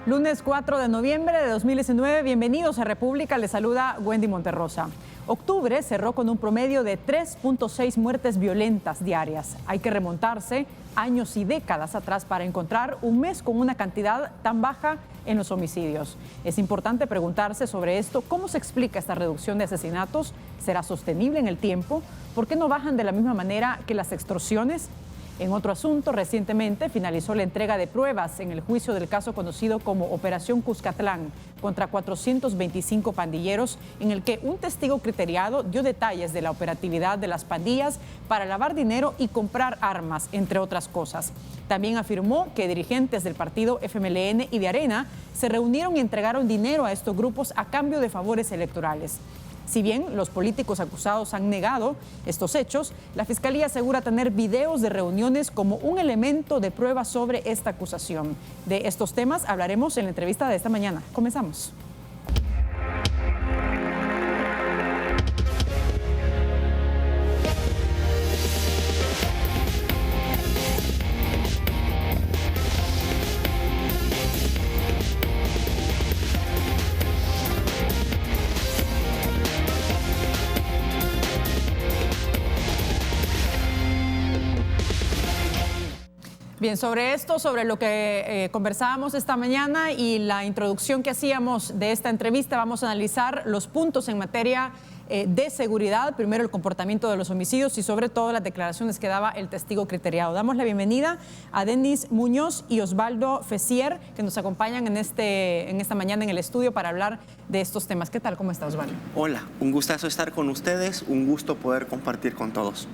Lunes 4 de noviembre de 2019, bienvenidos a República, les saluda Wendy Monterrosa. Octubre cerró con un promedio de 3.6 muertes violentas diarias. Hay que remontarse años y décadas atrás para encontrar un mes con una cantidad tan baja en los homicidios. Es importante preguntarse sobre esto, ¿cómo se explica esta reducción de asesinatos? ¿Será sostenible en el tiempo? ¿Por qué no bajan de la misma manera que las extorsiones? En otro asunto, recientemente finalizó la entrega de pruebas en el juicio del caso conocido como Operación Cuscatlán contra 425 pandilleros, en el que un testigo criteriado dio detalles de la operatividad de las pandillas para lavar dinero y comprar armas, entre otras cosas. También afirmó que dirigentes del partido FMLN y de Arena se reunieron y entregaron dinero a estos grupos a cambio de favores electorales. Si bien los políticos acusados han negado estos hechos, la Fiscalía asegura tener videos de reuniones como un elemento de prueba sobre esta acusación. De estos temas hablaremos en la entrevista de esta mañana. Comenzamos. Bien, sobre esto, sobre lo que conversábamos esta mañana y la introducción que hacíamos de esta entrevista, vamos a analizar los puntos en materia de seguridad, primero el comportamiento de los homicidios y sobre todo las declaraciones que daba el testigo criteriado. Damos la bienvenida a Denis Muñoz y Osvaldo Fessier, que nos acompañan en esta mañana en el estudio para hablar de estos temas. ¿Qué tal? ¿Cómo está, Osvaldo? Hola, un gustazo estar con ustedes, un gusto poder compartir con todos.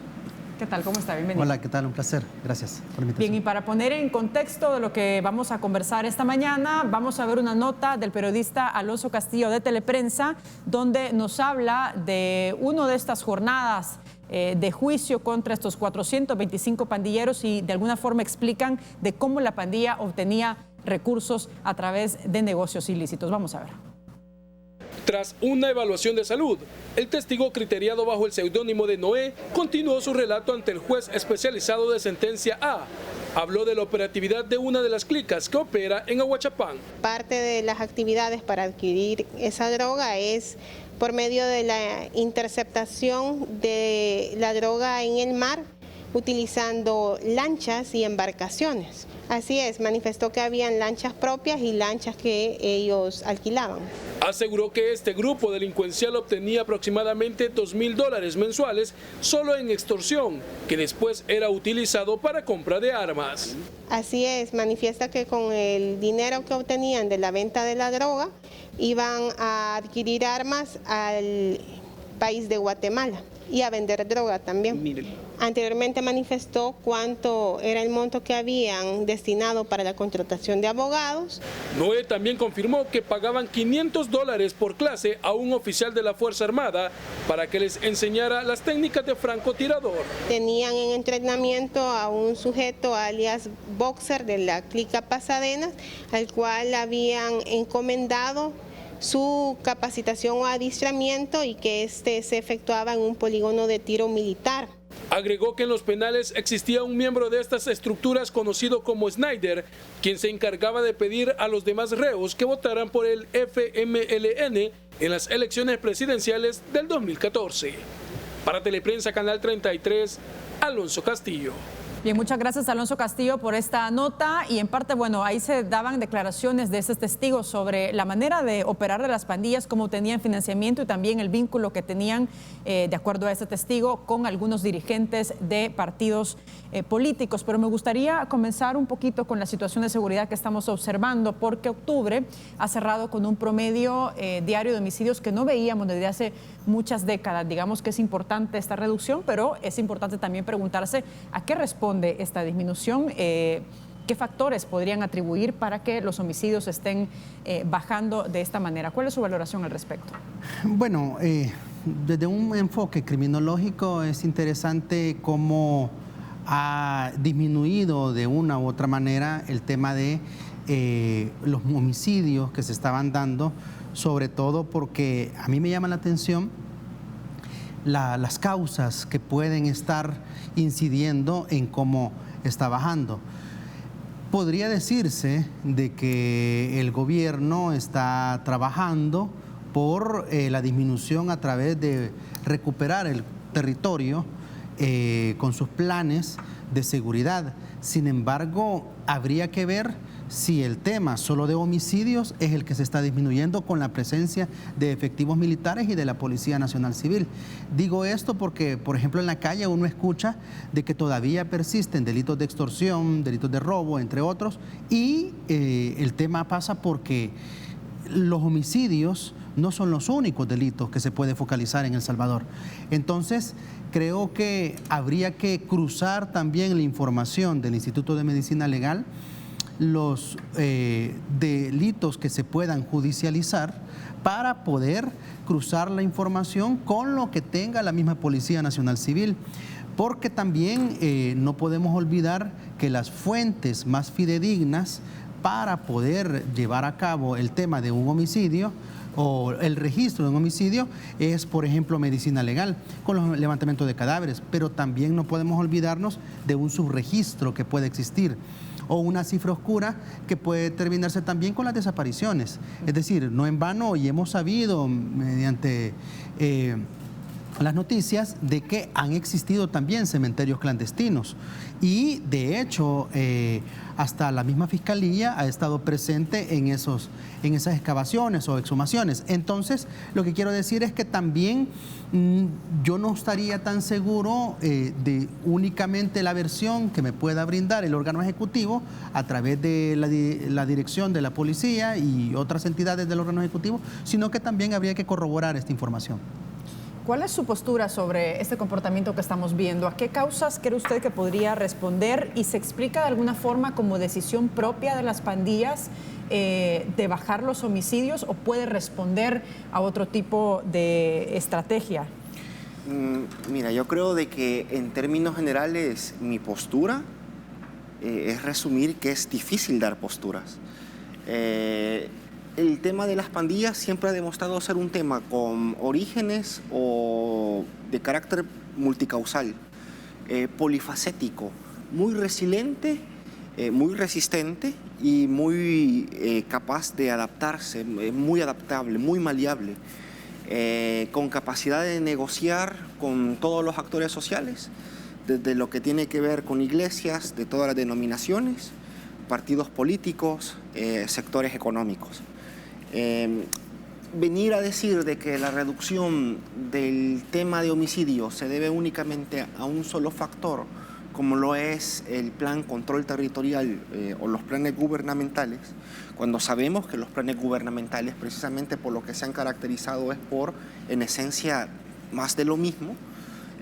¿Qué tal? ¿Cómo está? Bienvenido. Hola, ¿qué tal? Un placer. Gracias por la invitación. Bien, y para poner en contexto de lo que vamos a conversar esta mañana, vamos a ver una nota del periodista Alonso Castillo de Teleprensa, donde nos habla de una de estas jornadas de juicio contra estos 425 pandilleros y de alguna forma explican de cómo la pandilla obtenía recursos a través de negocios ilícitos. Vamos a ver. Tras una evaluación de salud, el testigo criteriado bajo el seudónimo de Noé continuó su relato ante el juez especializado de sentencia A. Habló de la operatividad de una de las clicas que opera en Ahuachapán. Parte de las actividades para adquirir esa droga es por medio de la interceptación de la droga en el mar, utilizando lanchas y embarcaciones. Así es, manifestó que habían lanchas propias y lanchas que ellos alquilaban. Aseguró que este grupo delincuencial obtenía aproximadamente $2,000 mensuales solo en extorsión, que después era utilizado para compra de armas. Así es, manifiesta que con el dinero que obtenían de la venta de la droga, iban a adquirir armas al país de Guatemala y a vender droga también. Anteriormente manifestó cuánto era el monto que habían destinado para la contratación de abogados. Noé también confirmó que pagaban $500 por clase a un oficial de la Fuerza Armada para que les enseñara las técnicas de francotirador. Tenían en entrenamiento a un sujeto alias Boxer de la clica Pasadenas, al cual habían encomendado su capacitación o adiestramiento y que este se efectuaba en un polígono de tiro militar. Agregó que en los penales existía un miembro de estas estructuras conocido como Snyder, quien se encargaba de pedir a los demás reos que votaran por el FMLN en las elecciones presidenciales del 2014. Para Teleprensa Canal 33, Alonso Castillo. Bien, muchas gracias Alonso Castillo por esta nota y en parte, bueno, ahí se daban declaraciones de esos testigos sobre la manera de operar de las pandillas, cómo tenían financiamiento y también el vínculo que tenían, de acuerdo a ese testigo, con algunos dirigentes de partidos políticos. Pero me gustaría comenzar un poquito con la situación de seguridad que estamos observando, porque octubre ha cerrado con un promedio diario de homicidios que no veíamos desde hace muchas décadas. Digamos que es importante esta reducción, pero es importante también preguntarse a qué responde esta disminución, qué factores podrían atribuir para que los homicidios estén bajando de esta manera. ¿Cuál es su valoración al respecto? Bueno, desde un enfoque criminológico es interesante cómo ha disminuido de una u otra manera el tema de los homicidios que se estaban dando, sobre todo porque a mí me llama la atención las causas que pueden estar incidiendo en cómo está bajando. Podría decirse de que el gobierno está trabajando por la disminución a través de recuperar el territorio con sus planes de seguridad. Sin embargo, habría que ver si el tema solo de homicidios es el que se está disminuyendo con la presencia de efectivos militares y de la Policía Nacional Civil. Digo esto porque, por ejemplo, en la calle uno escucha de que todavía persisten delitos de extorsión, delitos de robo, entre otros, y el tema pasa porque los homicidios no son los únicos delitos que se puede focalizar en El Salvador. Entonces, creo que habría que cruzar también la información del Instituto de Medicina Legal, los delitos que se puedan judicializar para poder cruzar la información con lo que tenga la misma Policía Nacional Civil. Porque también no podemos olvidar que las fuentes más fidedignas para poder llevar a cabo el tema de un homicidio o el registro de un homicidio es, por ejemplo, medicina legal, con los levantamientos de cadáveres, pero también no podemos olvidarnos de un subregistro que puede existir, o una cifra oscura que puede terminarse también con las desapariciones. Es decir, no en vano, y hemos sabido mediante las noticias de que han existido también cementerios clandestinos y de hecho hasta la misma Fiscalía ha estado presente en esas excavaciones o exhumaciones. Entonces, lo que quiero decir es que también yo no estaría tan seguro de únicamente la versión que me pueda brindar el órgano ejecutivo a través de la dirección de la policía y otras entidades del órgano ejecutivo, sino que también habría que corroborar esta información. ¿Cuál es su postura sobre este comportamiento que estamos viendo? ¿A qué causas cree usted que podría responder? ¿Y se explica de alguna forma como decisión propia de las pandillas de bajar los homicidios o puede responder a otro tipo de estrategia? Mira, yo creo de que en términos generales mi postura es resumir que es difícil dar posturas. El tema de las pandillas siempre ha demostrado ser un tema con orígenes o de carácter multicausal, polifacético, muy resiliente, muy resistente y muy capaz de adaptarse, muy adaptable, muy maleable, con capacidad de negociar con todos los actores sociales, desde lo que tiene que ver con iglesias de todas las denominaciones, partidos políticos, sectores económicos. Venir a decir de que la reducción del tema de homicidios se debe únicamente a un solo factor, como lo es el plan control territorial o los planes gubernamentales, cuando sabemos que los planes gubernamentales precisamente por lo que se han caracterizado es por, en esencia, más de lo mismo.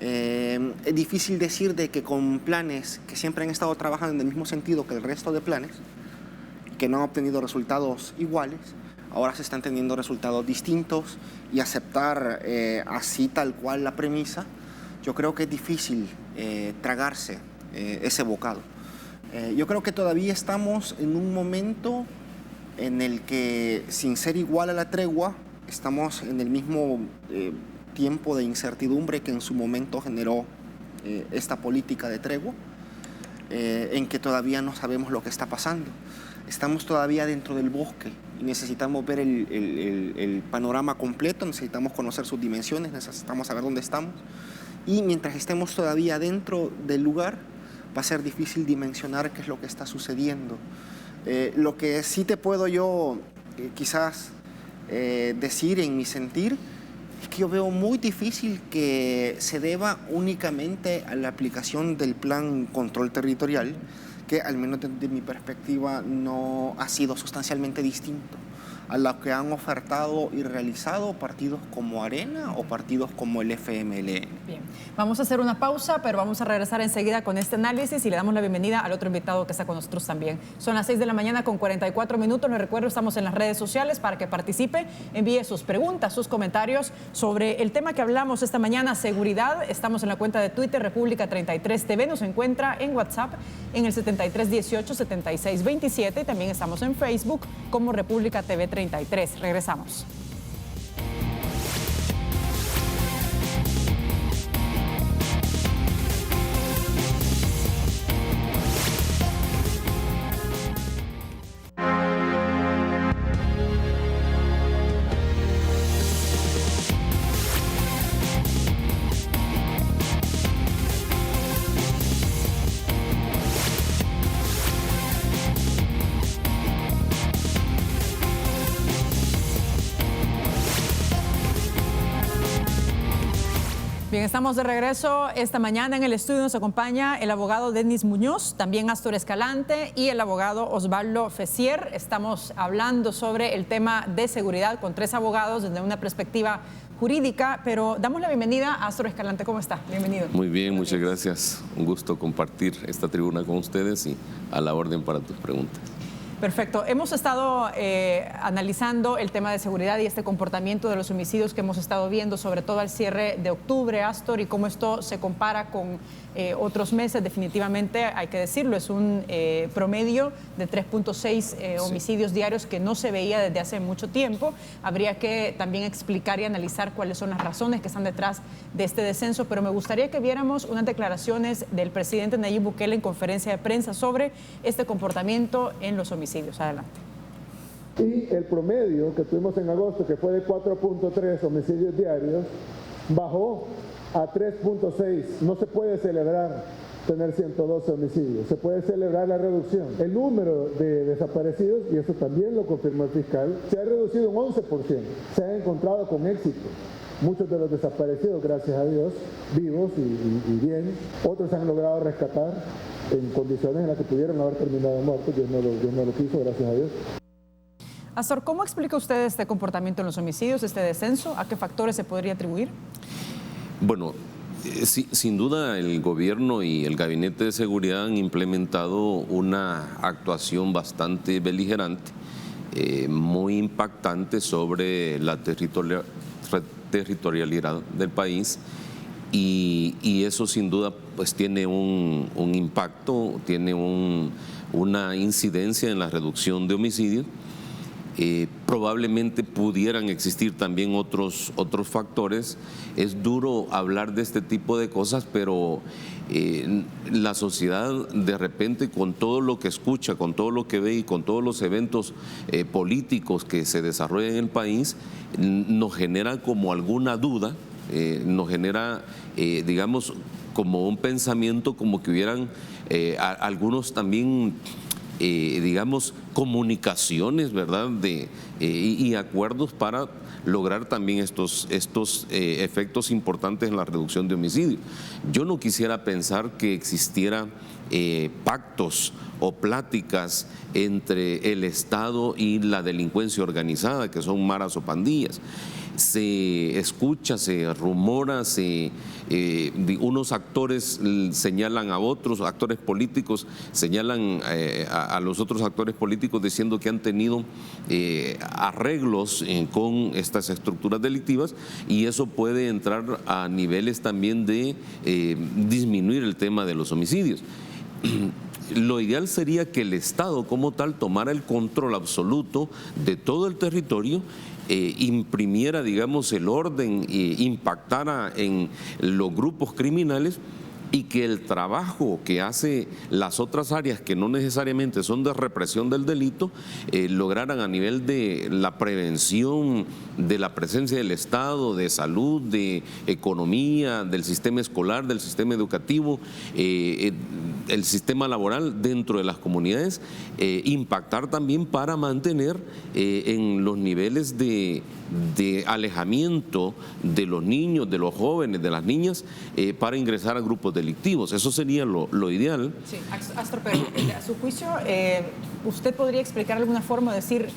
Es difícil decir de que con planes que siempre han estado trabajando en el mismo sentido que el resto de planes, que no han obtenido resultados iguales, ahora se están teniendo resultados distintos y aceptar así tal cual la premisa, yo creo que es difícil tragarse ese bocado. Yo creo que todavía estamos en un momento en el que, sin ser igual a la tregua, estamos en el mismo tiempo de incertidumbre que en su momento generó esta política de tregua, en que todavía no sabemos lo que está pasando. Estamos todavía dentro del bosque y necesitamos ver el panorama completo, necesitamos conocer sus dimensiones, necesitamos saber dónde estamos. Y mientras estemos todavía dentro del lugar, va a ser difícil dimensionar qué es lo que está sucediendo. Lo que sí te puedo yo quizás decir en mi sentir es que yo veo muy difícil que se deba únicamente a la aplicación del plan control territorial, que al menos desde mi perspectiva no ha sido sustancialmente distinto a lo que han ofertado y realizado partidos como Arena o partidos como el FMLN. Bien, vamos a hacer una pausa, pero vamos a regresar enseguida con este análisis y le damos la bienvenida al otro invitado que está con nosotros también. Son las 6 de la mañana con 44 minutos. Les recuerdo, estamos en las redes sociales para que participe, envíe sus preguntas, sus comentarios sobre el tema que hablamos esta mañana, seguridad. Estamos en la cuenta de Twitter, República 33 TV. Nos encuentra en WhatsApp en el 7318-7627 y también estamos en Facebook como República TV 33. Regresamos. Bien, estamos de regreso. Esta mañana en el estudio nos acompaña el abogado Denis Muñoz, también Astor Escalante y el abogado Osvaldo Fessier. Estamos hablando sobre el tema de seguridad con 3 abogados desde una perspectiva jurídica, pero damos la bienvenida a Astor Escalante. ¿Cómo está? Bienvenido. Muy bien, muchas gracias. Un gusto compartir esta tribuna con ustedes y a la orden para tus preguntas. Perfecto. Hemos estado analizando el tema de seguridad y este comportamiento de los homicidios que hemos estado viendo, sobre todo al cierre de octubre, Astor, y cómo esto se compara con otros meses. Definitivamente, hay que decirlo, es un promedio de 3.6 homicidios diarios que no se veía desde hace mucho tiempo. Habría que también explicar y analizar cuáles son las razones que están detrás de este descenso, pero me gustaría que viéramos unas declaraciones del presidente Nayib Bukele en conferencia de prensa sobre este comportamiento en los homicidios. Adelante. Y el promedio que tuvimos en agosto, que fue de 4.3 homicidios diarios, bajó a 3.6. No se puede celebrar tener 112 homicidios, se puede celebrar la reducción. El número de desaparecidos, y eso también lo confirmó el fiscal, se ha reducido un 11%. Se han encontrado con éxito muchos de los desaparecidos, gracias a Dios, vivos y bien. Otros se han logrado rescatar en condiciones en las que pudieron haber terminado muertos. Dios no lo quiso, gracias a Dios. Astor, ¿cómo explica usted este comportamiento en los homicidios, este descenso? ¿A qué factores se podría atribuir? Bueno, sin duda el gobierno y el gabinete de seguridad han implementado una actuación bastante beligerante, muy impactante sobre la territorialidad del país, y eso sin duda pues tiene un impacto, tiene una incidencia en la reducción de homicidios. Probablemente pudieran existir también otros factores. Es duro hablar de este tipo de cosas, pero la sociedad de repente, con todo lo que escucha, con todo lo que ve y con todos los eventos políticos que se desarrollan en el país, nos genera como alguna duda, nos genera, digamos, como un pensamiento como que hubieran algunos también, digamos, comunicaciones, ¿verdad? Y acuerdos para lograr también estos efectos importantes en la reducción de homicidios. Yo no quisiera pensar que existiera pactos o pláticas entre el Estado y la delincuencia organizada, que son maras o pandillas. Se escucha, se rumora, unos actores señalan a otros, actores políticos señalan a los otros actores políticos diciendo que han tenido arreglos con estas estructuras delictivas, y eso puede entrar a niveles también de disminuir el tema de los homicidios. Lo ideal sería que el Estado como tal tomara el control absoluto de todo el territorio, imprimiera, digamos, el orden, impactara en los grupos criminales, y que el trabajo que hace las otras áreas que no necesariamente son de represión del delito, lograran a nivel de la prevención, de la presencia del Estado, de salud, de economía, del sistema escolar, del sistema educativo, el sistema laboral dentro de las comunidades, impactar también para mantener en los niveles de alejamiento de los niños, de los jóvenes, de las niñas, para ingresar a grupos delictivos. Eso sería lo ideal. Sí, Astor, pero a su juicio, ¿usted podría explicar alguna forma de decir,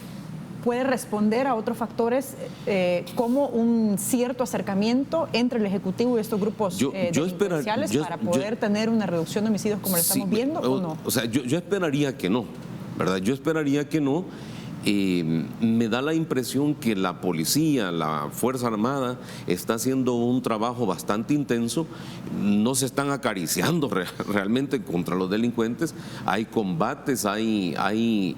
puede responder a otros factores como un cierto acercamiento entre el Ejecutivo y estos grupos delincuenciales para poder tener una reducción de homicidios como lo estamos viendo, o no? O sea, yo esperaría que no, ¿verdad? Yo esperaría que no. Me da la impresión que la policía, la Fuerza Armada está haciendo un trabajo bastante intenso. No se están acariciando realmente contra los delincuentes. Hay combates, hay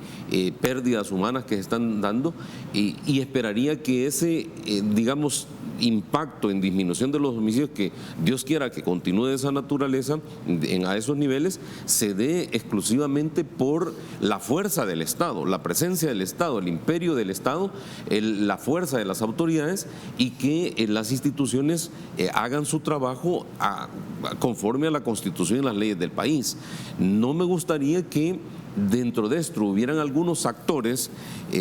pérdidas humanas que se están dando, y esperaría que ese, digamos, impacto en disminución de los homicidios, que Dios quiera que continúe de esa naturaleza a esos niveles, se dé exclusivamente por la fuerza del Estado, la presencia del Estado, el imperio del Estado, la fuerza de las autoridades, y que las instituciones hagan su trabajo conforme a la Constitución y las leyes del país. No me gustaría que dentro de esto hubieran algunos actores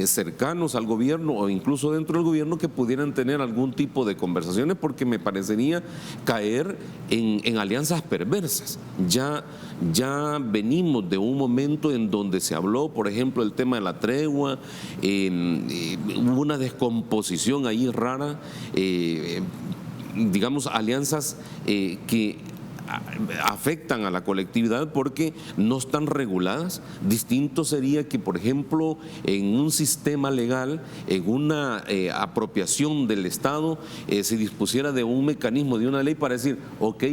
cercanos al gobierno o incluso dentro del gobierno que pudieran tener algún tipo de conversaciones, porque me parecería caer en alianzas perversas. Ya venimos de un momento en donde se habló, por ejemplo, el tema de la tregua, hubo una descomposición ahí rara, digamos, alianzas que afectan a la colectividad porque no están reguladas. Distinto sería que, por ejemplo, en un sistema legal, en una apropiación del Estado, se dispusiera de un mecanismo, de una ley para decir, ok,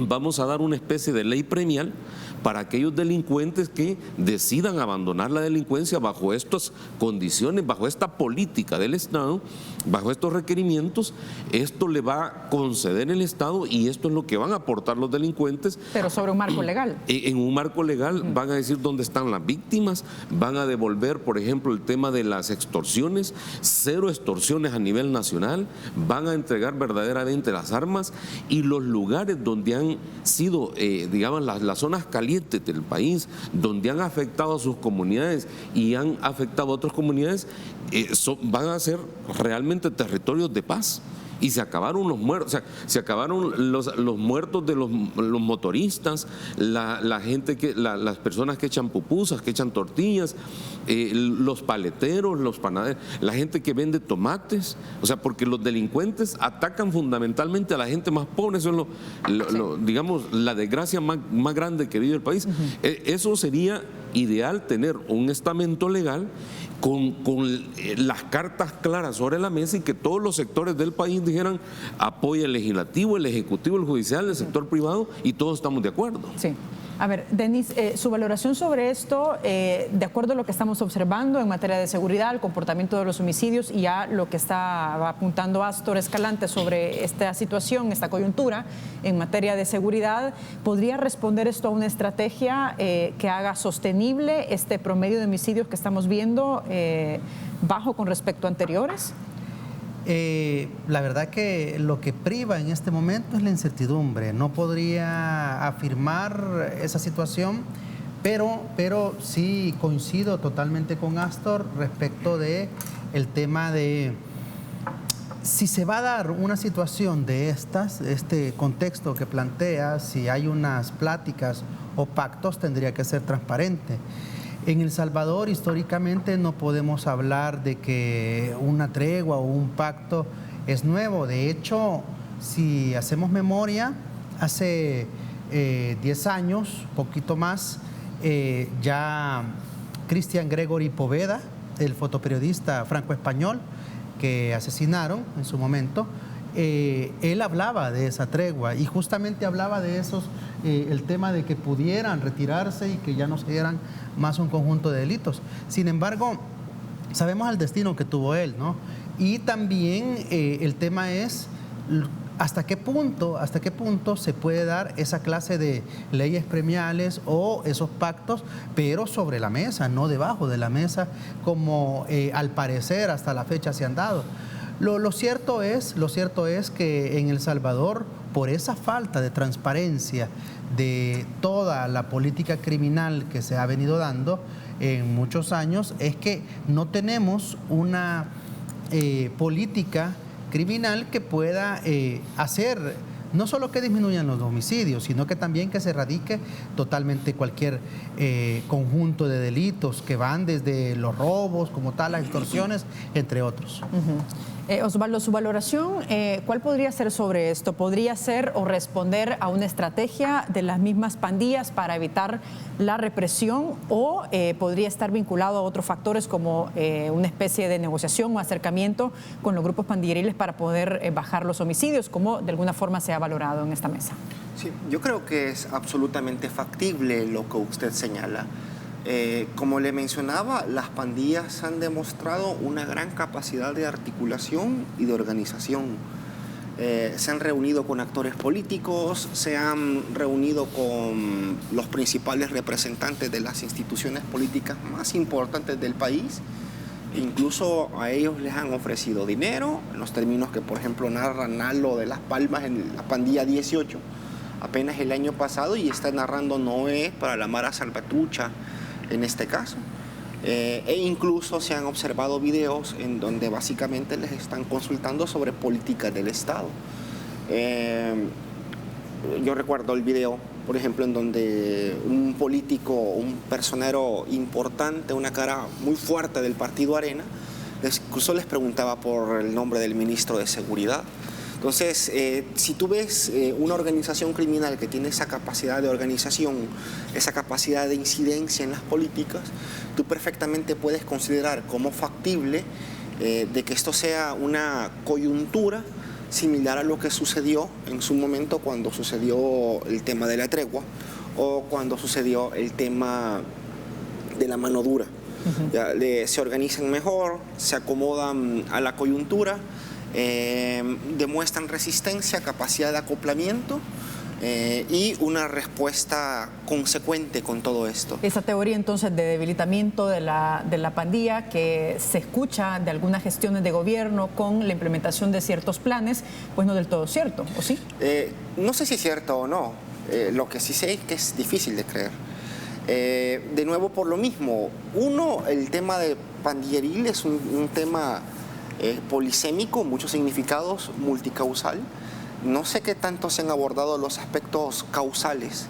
vamos a dar una especie de ley premial para aquellos delincuentes que decidan abandonar la delincuencia bajo estas condiciones, bajo esta política del Estado, bajo estos requerimientos. Esto le va a conceder el Estado y esto es lo que van a aportar los delincuentes. Pero sobre un marco legal. En un marco legal van a decir dónde están las víctimas, van a devolver, por ejemplo, el tema de las extorsiones, 0 extorsiones a nivel nacional, van a entregar verdaderamente las armas y los lugares donde han sido, digamos, las zonas calientes del país, donde han afectado a sus comunidades y han afectado a otras comunidades, van a ser realmente territorios de paz. Y se acabaron los muertos, o sea, se acabaron los muertos de los motoristas, la gente las personas que echan pupusas, que echan tortillas, los paleteros, los panaderos, la gente que vende tomates, o sea, porque los delincuentes atacan fundamentalmente a la gente más pobre. Eso es digamos, la desgracia más grande que vive el país. Eso sería ideal, tener un estamento legal con las cartas claras sobre la mesa y que todos los sectores del país dijeran apoya el legislativo, el ejecutivo, el judicial, el sector privado, y todos estamos de acuerdo. Sí. A ver, Denise, su valoración sobre esto, de acuerdo a lo que estamos observando en materia de seguridad, el comportamiento de los homicidios y a lo que está apuntando Astor Escalante sobre esta situación, esta coyuntura en materia de seguridad, ¿podría responder esto a una estrategia que haga sostenible este promedio de homicidios que estamos viendo bajo con respecto a anteriores? La verdad que lo que priva en este momento es la incertidumbre. No podría afirmar esa situación, pero sí coincido totalmente con Astor respecto de el tema de si se va a dar una situación de este contexto que plantea, si hay unas pláticas o pactos, tendría que ser transparente. En El Salvador, históricamente, no podemos hablar de que una tregua o un pacto es nuevo. De hecho, si hacemos memoria, hace 10 años, poquito más, ya Cristian Gregory Poveda, el fotoperiodista franco-español que asesinaron en su momento, él hablaba de esa tregua y justamente hablaba de el tema de que pudieran retirarse y que ya no se dieran más un conjunto de delitos. Sin embargo, sabemos el destino que tuvo él, ¿no? Y también el tema es hasta qué punto se puede dar esa clase de leyes premiales o esos pactos, pero sobre la mesa, no debajo de la mesa, como al parecer hasta la fecha se han dado. Lo cierto es que en El Salvador, por esa falta de transparencia de toda la política criminal que se ha venido dando en muchos años, es que no tenemos una política criminal que pueda hacer no solo que disminuyan los homicidios, sino que también que se erradique totalmente cualquier conjunto de delitos que van desde los robos como tal, las extorsiones, entre otros. Osvaldo, su valoración, ¿cuál podría ser sobre esto? ¿Podría ser o responder a una estrategia de las mismas pandillas para evitar la represión o podría estar vinculado a otros factores como una especie de negociación o acercamiento con los grupos pandilleriles para poder bajar los homicidios, como de alguna forma se ha valorado en esta mesa? Sí, yo creo que es absolutamente factible lo que usted señala. Como le mencionaba, las pandillas han demostrado una gran capacidad de articulación y de organización. Se han reunido con actores políticos, se han reunido con los principales representantes de las instituciones políticas más importantes del país. Incluso a ellos les han ofrecido dinero, en los términos que, por ejemplo, narra Nalo de Las Palmas en la pandilla 18, apenas el año pasado, y está narrando Noé para la Mara Salvatrucha, en este caso. E incluso se han observado videos en donde básicamente les están consultando sobre políticas del Estado. Yo recuerdo el video, por ejemplo, en donde un político, un personero importante, una cara muy fuerte del partido Arena, incluso les preguntaba por el nombre del ministro de Seguridad. Entonces, si tú ves una organización criminal que tiene esa capacidad de organización, esa capacidad de incidencia en las políticas, tú perfectamente puedes considerar como factible de que esto sea una coyuntura similar a lo que sucedió en su momento cuando sucedió el tema de la tregua o cuando sucedió el tema de la mano dura. Ya, se organizan mejor, se acomodan a la coyuntura, demuestran resistencia, capacidad de acoplamiento y una respuesta consecuente con todo esto. Esa teoría entonces de debilitamiento de la pandilla que se escucha de algunas gestiones de gobierno con la implementación de ciertos planes, pues no del todo cierto, ¿o sí? No sé si es cierto o no, lo que sí sé es que es difícil de creer. De nuevo por lo mismo, el tema de pandilleril es un tema polisémico, muchos significados, multicausal. No sé qué tanto se han abordado los aspectos causales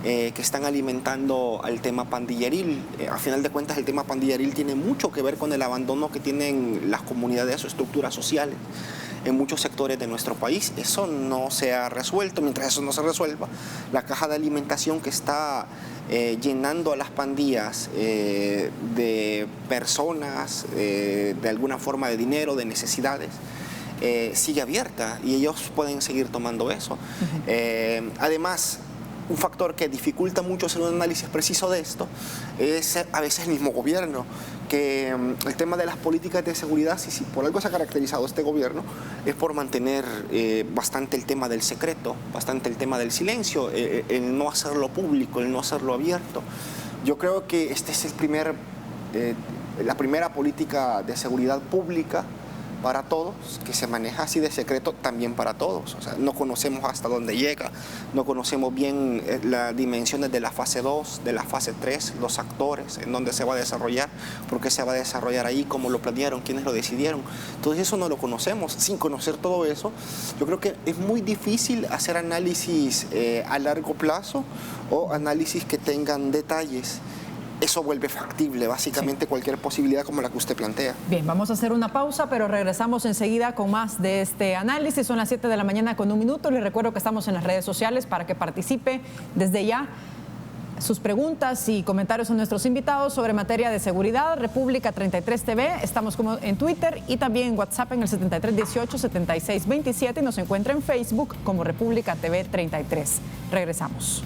que están alimentando al tema pandilleril. A final de cuentas, el tema pandilleril tiene mucho que ver con el abandono que tienen las comunidades o estructuras sociales en muchos sectores de nuestro país. Eso no se ha resuelto. Mientras eso no se resuelva, la caja de alimentación que está llenando a las pandillas de personas, de alguna forma de dinero, de necesidades, sigue abierta y ellos pueden seguir tomando eso. Además, un factor que dificulta mucho hacer un análisis preciso de esto es a veces el mismo gobierno, que el tema de las políticas de seguridad, si por algo se ha caracterizado este gobierno, es por mantener bastante el tema del secreto, bastante el tema del silencio, el no hacerlo público, el no hacerlo abierto. Yo creo que este es la primera política de seguridad pública para todos, que se maneja así de secreto también para todos. O sea, no conocemos hasta dónde llega, no conocemos bien las dimensiones de la fase 2, de la fase 3, los actores, en dónde se va a desarrollar, por qué se va a desarrollar ahí, cómo lo planearon, quiénes lo decidieron. Entonces eso no lo conocemos. Sin conocer todo eso, yo creo que es muy difícil hacer análisis a largo plazo o análisis que tengan detalles. Eso vuelve factible, básicamente, cualquier posibilidad como la que usted plantea. Bien, vamos a hacer una pausa, pero regresamos enseguida con más de este análisis. Son las 7 de la mañana con 1 minuto. Les recuerdo que estamos en las redes sociales para que participe desde ya. Sus preguntas y comentarios a nuestros invitados sobre materia de seguridad, República 33 TV. Estamos como en Twitter y también en WhatsApp en el 7318-7627 y nos encuentra en Facebook como República TV 33. Regresamos.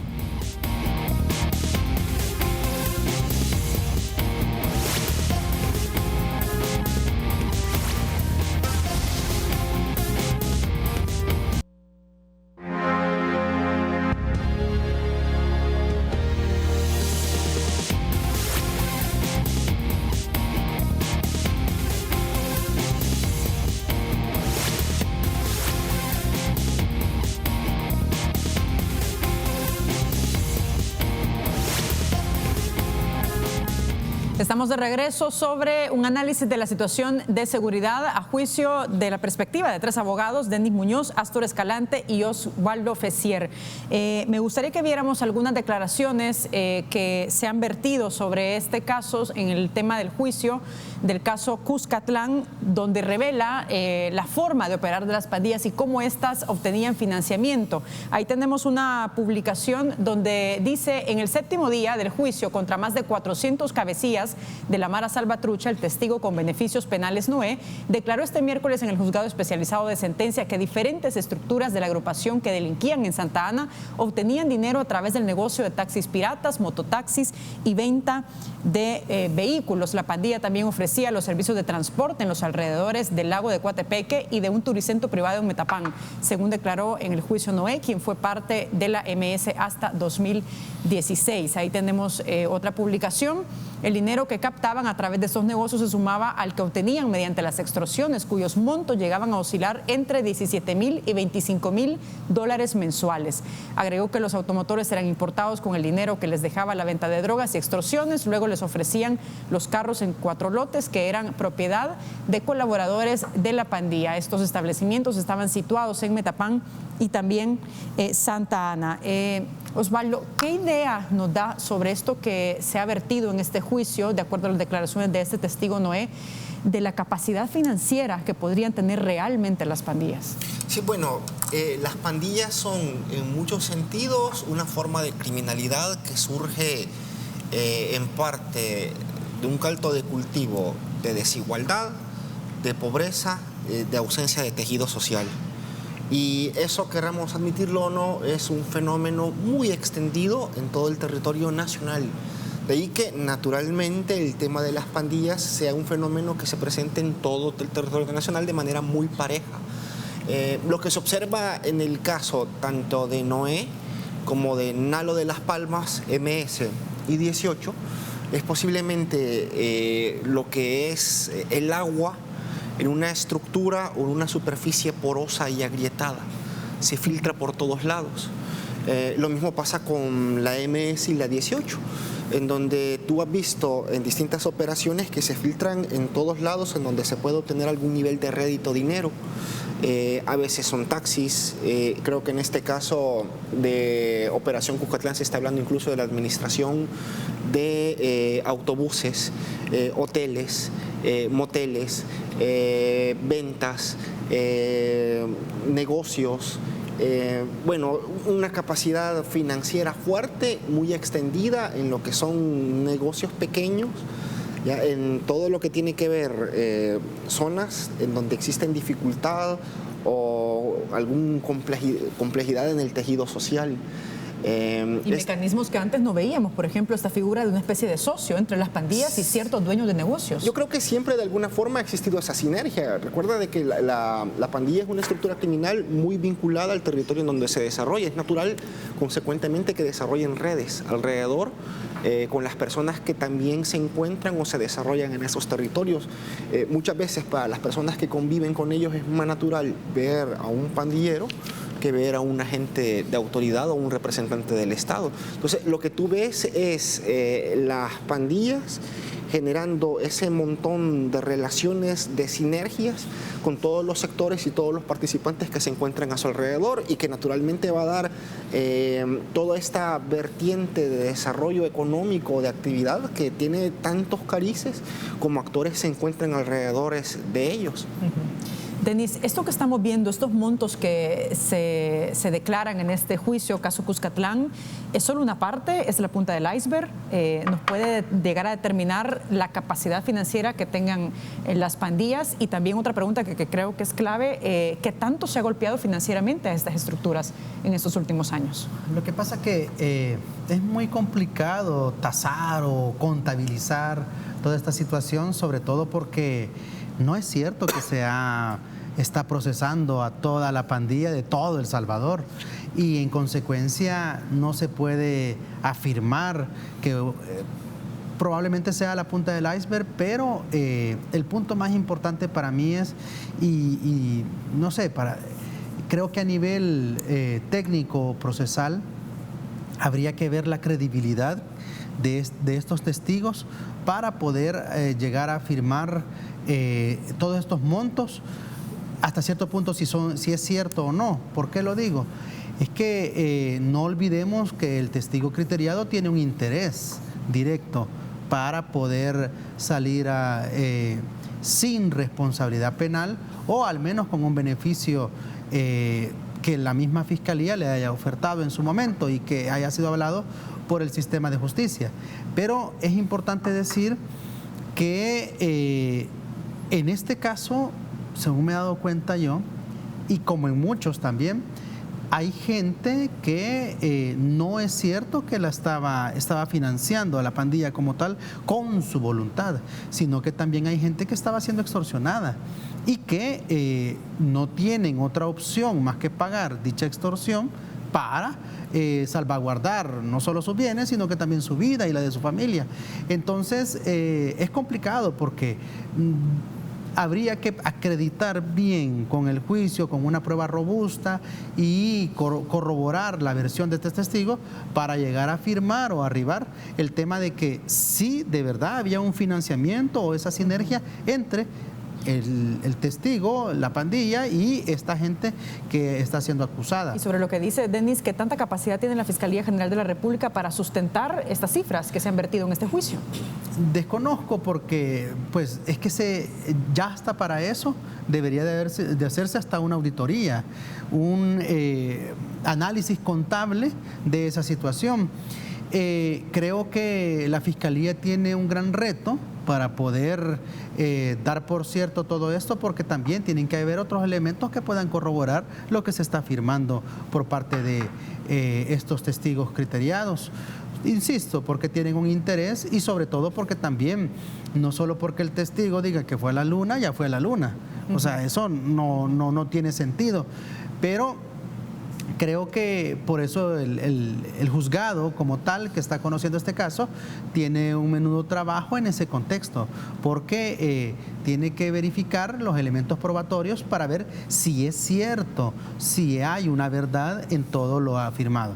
Estamos de regreso sobre un análisis de la situación de seguridad a juicio de la perspectiva de 3 abogados, Denis Muñoz, Astor Escalante y Oswaldo Fessier. Me gustaría que viéramos algunas declaraciones que se han vertido sobre este caso en el tema del juicio del caso Cuscatlán, donde revela la forma de operar de las pandillas y cómo éstas obtenían financiamiento. Ahí tenemos una publicación donde dice: en el 7º día del juicio contra más de 400 cabecillas de la Mara Salvatrucha, el testigo con beneficios penales Noé declaró este miércoles en el juzgado especializado de sentencia que diferentes estructuras de la agrupación que delinquían en Santa Ana obtenían dinero a través del negocio de taxis piratas, mototaxis y venta de vehículos. La pandilla también ofrecía los servicios de transporte en los alrededores del lago de Coatepeque y de un turicentro privado en Metapán, según declaró en el juicio Noé, quien fue parte de la MS hasta 2016. Ahí tenemos otra publicación. El dinero dinero que captaban a través de esos negocios se sumaba al que obtenían mediante las extorsiones, cuyos montos llegaban a oscilar entre 17,000 y 25,000 dólares mensuales. Agregó que los automotores eran importados con el dinero que les dejaba la venta de drogas y extorsiones. Luego les ofrecían los carros en 4 lotes que eran propiedad de colaboradores de la pandilla. Estos establecimientos estaban situados en Metapán y también Santa Ana. Osvaldo, ¿qué idea nos da sobre esto que se ha vertido en este juicio, de acuerdo a las declaraciones de este testigo Noé, de la capacidad financiera que podrían tener realmente las pandillas? Sí, bueno, las pandillas son en muchos sentidos una forma de criminalidad que surge en parte de un caldo de cultivo de desigualdad, de pobreza, de ausencia de tejido social. Y eso, queramos admitirlo o no, es un fenómeno muy extendido en todo el territorio nacional. De ahí que naturalmente el tema de las pandillas sea un fenómeno que se presente en todo el territorio nacional de manera muy pareja. Lo que se observa en el caso tanto de Noé como de Nalo de las Palmas, MS y 18, es posiblemente lo que es el agua en una estructura o en una superficie porosa y agrietada. Se filtra por todos lados. Lo mismo pasa con la MS y la 18, en donde tú has visto en distintas operaciones que se filtran en todos lados en donde se puede obtener algún nivel de rédito, dinero. A veces son taxis, creo que en este caso de Operación Cuscatlán se está hablando incluso de la administración de autobuses, hoteles, moteles, ventas, negocios, bueno, una capacidad financiera fuerte, muy extendida en lo que son negocios pequeños, ya en todo lo que tiene que ver zonas en donde existen dificultad o alguna complejidad en el tejido social. Y mecanismos que antes no veíamos, por ejemplo, esta figura de una especie de socio entre las pandillas y ciertos dueños de negocios. Yo creo que siempre de alguna forma ha existido esa sinergia. Recuerda de que la pandilla es una estructura criminal muy vinculada al territorio en donde se desarrolla. Es natural, consecuentemente, que desarrollen redes alrededor con las personas que también se encuentran o se desarrollan en esos territorios. Muchas veces para las personas que conviven con ellos es más natural ver a un pandillero que ver a un agente de autoridad o un representante del Estado. Entonces, lo que tú ves es las pandillas generando ese montón de relaciones, de sinergias con todos los sectores y todos los participantes que se encuentran a su alrededor y que naturalmente va a dar toda esta vertiente de desarrollo económico, de actividad que tiene tantos carices como actores se encuentran alrededor de ellos. Denise, esto que estamos viendo, estos montos que se declaran en este juicio, caso Cuscatlán, ¿es solo una parte? ¿Es la punta del iceberg? ¿Nos puede llegar a determinar la capacidad financiera que tengan las pandillas? Y también otra pregunta que creo que es clave, ¿qué tanto se ha golpeado financieramente a estas estructuras en estos últimos años? Lo que pasa que es muy complicado tasar o contabilizar toda esta situación, sobre todo porque no es cierto que está procesando a toda la pandilla de todo El Salvador y en consecuencia no se puede afirmar que probablemente sea la punta del iceberg, pero el punto más importante para mí es, y no sé, creo que a nivel técnico procesal habría que ver la credibilidad de estos testigos para poder llegar a afirmar todos estos montos hasta cierto punto si es cierto o no. ¿Por qué lo digo? Es que no olvidemos que el testigo criteriado tiene un interés directo para poder salir sin responsabilidad penal o al menos con un beneficio que la misma fiscalía le haya ofertado en su momento y que haya sido avalado por el sistema de justicia. Pero es importante decir que en este caso, según me he dado cuenta yo, y como en muchos también, hay gente que no es cierto que estaba financiando a la pandilla como tal con su voluntad, sino que también hay gente que estaba siendo extorsionada y que no tienen otra opción más que pagar dicha extorsión para salvaguardar no solo sus bienes, sino que también su vida y la de su familia. Entonces, es complicado porque habría que acreditar bien con el juicio, con una prueba robusta y corroborar la versión de este testigo para llegar a afirmar o arribar el tema de que sí, de verdad había un financiamiento o esa sinergia entre el testigo, la pandilla y esta gente que está siendo acusada. Y sobre lo que dice Denis, ¿qué tanta capacidad tiene la Fiscalía General de la República para sustentar estas cifras que se han vertido en este juicio? Desconozco porque pues es que ya hasta para eso debería de hacerse hasta una auditoría, un análisis contable de esa situación. Creo que la Fiscalía tiene un gran reto para poder dar por cierto todo esto, porque también tienen que haber otros elementos que puedan corroborar lo que se está afirmando por parte de estos testigos criteriados. Insisto, porque tienen un interés y sobre todo porque también, no solo porque el testigo diga que fue a la luna, ya fue a la luna. O sea, eso no tiene sentido. Pero creo que por eso el juzgado como tal que está conociendo este caso tiene un menudo trabajo en ese contexto, porque tiene que verificar los elementos probatorios para ver si es cierto, si hay una verdad en todo lo afirmado.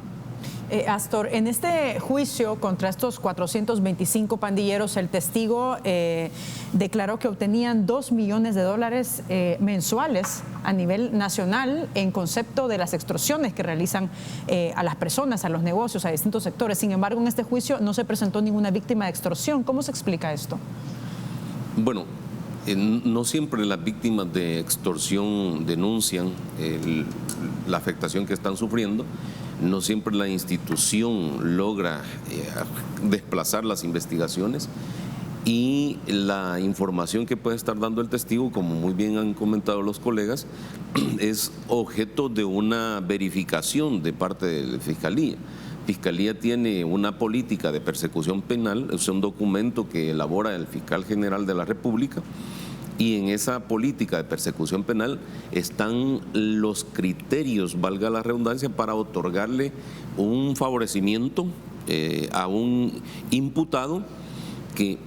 Astor, en este juicio contra estos 425 pandilleros, el testigo declaró que obtenían $2 millones mensuales a nivel nacional en concepto de las extorsiones que realizan a las personas, a los negocios, a distintos sectores. Sin embargo, en este juicio no se presentó ninguna víctima de extorsión. ¿Cómo se explica esto? Bueno, no siempre las víctimas de extorsión denuncian la afectación que están sufriendo. No siempre la institución logra desplazar las investigaciones y la información que puede estar dando el testigo, como muy bien han comentado los colegas, es objeto de una verificación de parte de la Fiscalía. Fiscalía tiene una política de persecución penal, es un documento que elabora el Fiscal General de la República. Y en esa política de persecución penal están los criterios, valga la redundancia, para otorgarle un favorecimiento a un imputado que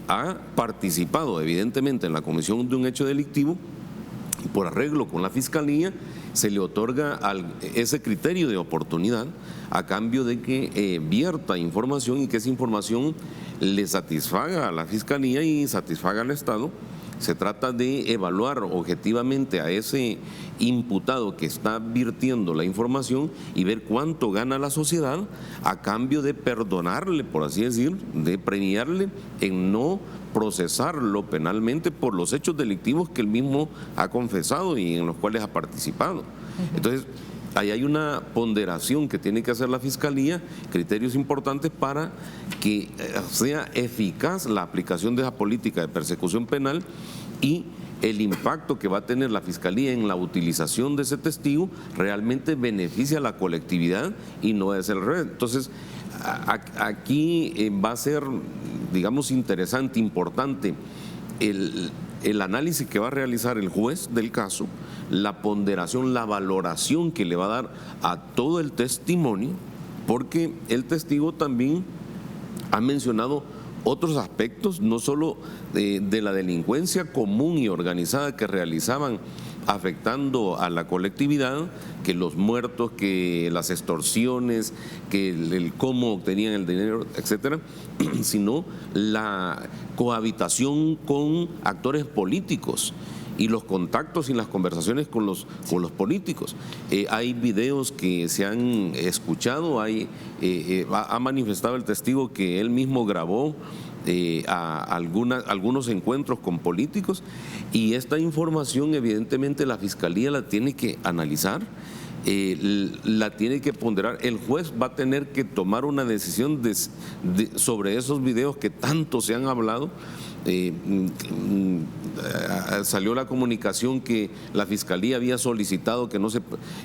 ha participado evidentemente en la comisión de un hecho delictivo. Por arreglo con la Fiscalía se le otorga ese criterio de oportunidad a cambio de que vierta información y que esa información le satisfaga a la Fiscalía y satisfaga al Estado. Se trata de evaluar objetivamente a ese imputado que está virtiendo la información y ver cuánto gana la sociedad a cambio de perdonarle, por así decir, de premiarle en no procesarlo penalmente por los hechos delictivos que él mismo ha confesado y en los cuales ha participado. Entonces, ahí hay una ponderación que tiene que hacer la Fiscalía, criterios importantes para que sea eficaz la aplicación de esa política de persecución penal y el impacto que va a tener la Fiscalía en la utilización de ese testigo realmente beneficia a la colectividad y no es el revés. Entonces, aquí va a ser, digamos, interesante, importante el análisis que va a realizar el juez del caso, la ponderación, la valoración que le va a dar a todo el testimonio, porque el testigo también ha mencionado otros aspectos, no solo de la delincuencia común y organizada que realizaban afectando a la colectividad, que los muertos, que las extorsiones, que el cómo obtenían el dinero, etcétera, sino la cohabitación con actores políticos y los contactos y las conversaciones con los políticos. Hay videos que se han escuchado, ha manifestado el testigo que él mismo grabó algunos encuentros con políticos, y esta información evidentemente la Fiscalía la tiene que analizar, la tiene que ponderar. El juez va a tener que tomar una decisión sobre esos videos que tanto se han hablado. Salió la comunicación que la Fiscalía había solicitado que no se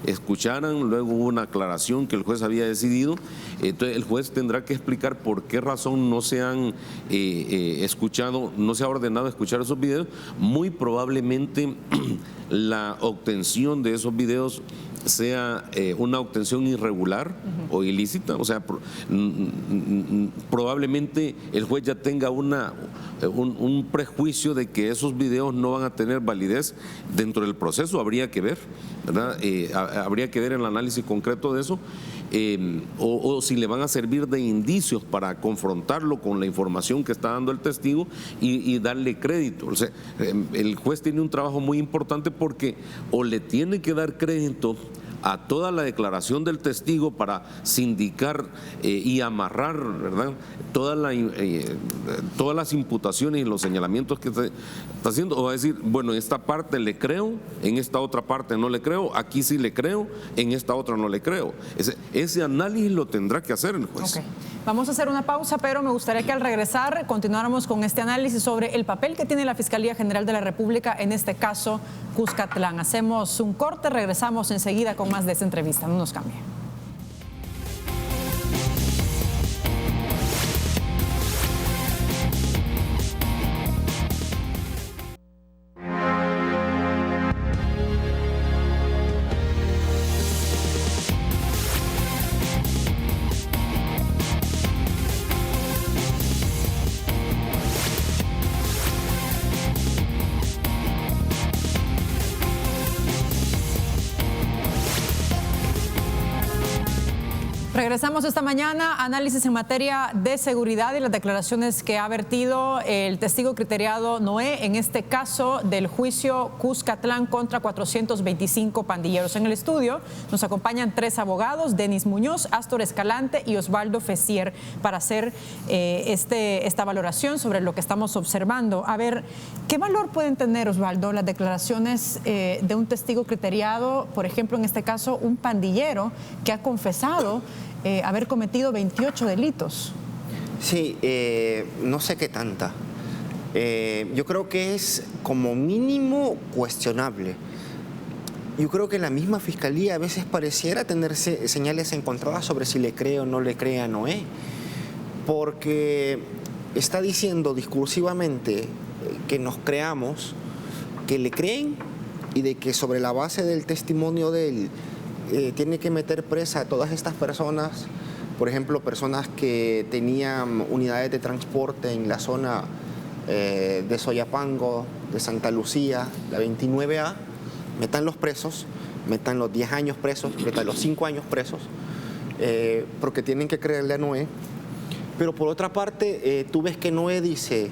escucharan, luego hubo una aclaración que el juez había decidido. Entonces el juez tendrá que explicar por qué razón no se han escuchado, no se ha ordenado escuchar esos videos. Muy probablemente la obtención de esos videos sea una obtención irregular o ilícita, o sea, probablemente el juez ya tenga un prejuicio de que esos videos no van a tener validez dentro del proceso. Habría que ver, ¿verdad? Habría que ver el análisis concreto de eso, o si le van a servir de indicios para confrontarlo con la información que está dando el testigo y darle crédito. O sea, el juez tiene un trabajo muy importante porque o le tiene que dar crédito a toda la declaración del testigo para sindicar y amarrar, ¿verdad?, todas las imputaciones y los señalamientos que se está haciendo, o va a decir, bueno, en esta parte le creo, en esta otra parte no le creo, aquí sí le creo, en esta otra no le creo. Ese análisis lo tendrá que hacer el juez. Okay. Vamos a hacer una pausa, pero me gustaría que al regresar continuáramos con este análisis sobre el papel que tiene la Fiscalía General de la República en este caso Cuscatlán. Hacemos un corte, regresamos enseguida con más de esta entrevista. No nos cambie. Regresamos esta mañana, análisis en materia de seguridad y las declaraciones que ha vertido el testigo criteriado Noé en este caso del juicio Cuscatlán contra 425 pandilleros. En el estudio nos acompañan 3 abogados, Denis Muñoz, Astor Escalante y Osvaldo Fessier, para hacer esta valoración sobre lo que estamos observando. A ver, ¿qué valor pueden tener, Osvaldo, las declaraciones de un testigo criteriado, por ejemplo, en este caso, un pandillero que ha confesado haber cometido 28 delitos? Sí, no sé qué tanta. Yo creo que es como mínimo cuestionable. Yo creo que la misma Fiscalía a veces pareciera tener señales encontradas sobre si le cree o no le cree a Noé, porque está diciendo discursivamente que nos creamos, que le creen, y de que sobre la base del testimonio de él tiene que meter presa a todas estas personas, por ejemplo, personas que tenían unidades de transporte en la zona de Soyapango, de Santa Lucía, la 29A, metan los presos, metan los 10 años presos, metan los 5 años presos, porque tienen que creerle a Noé. Pero por otra parte, tú ves que Noé dice,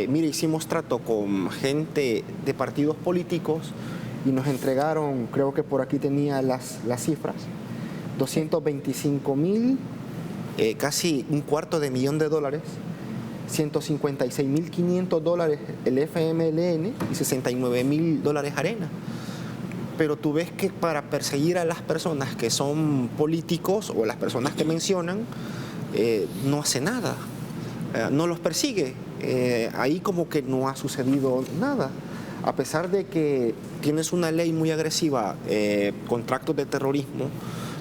mire, hicimos trato con gente de partidos políticos y nos entregaron, creo que por aquí tenía las cifras, 225,000, casi $250,000, $156,500 el FMLN y $69,000 Arena. Pero tú ves que para perseguir a las personas que son políticos o las personas que mencionan, no hace nada, no los persigue. Ahí como que no ha sucedido nada. A pesar de que tienes una ley muy agresiva contra actos de terrorismo,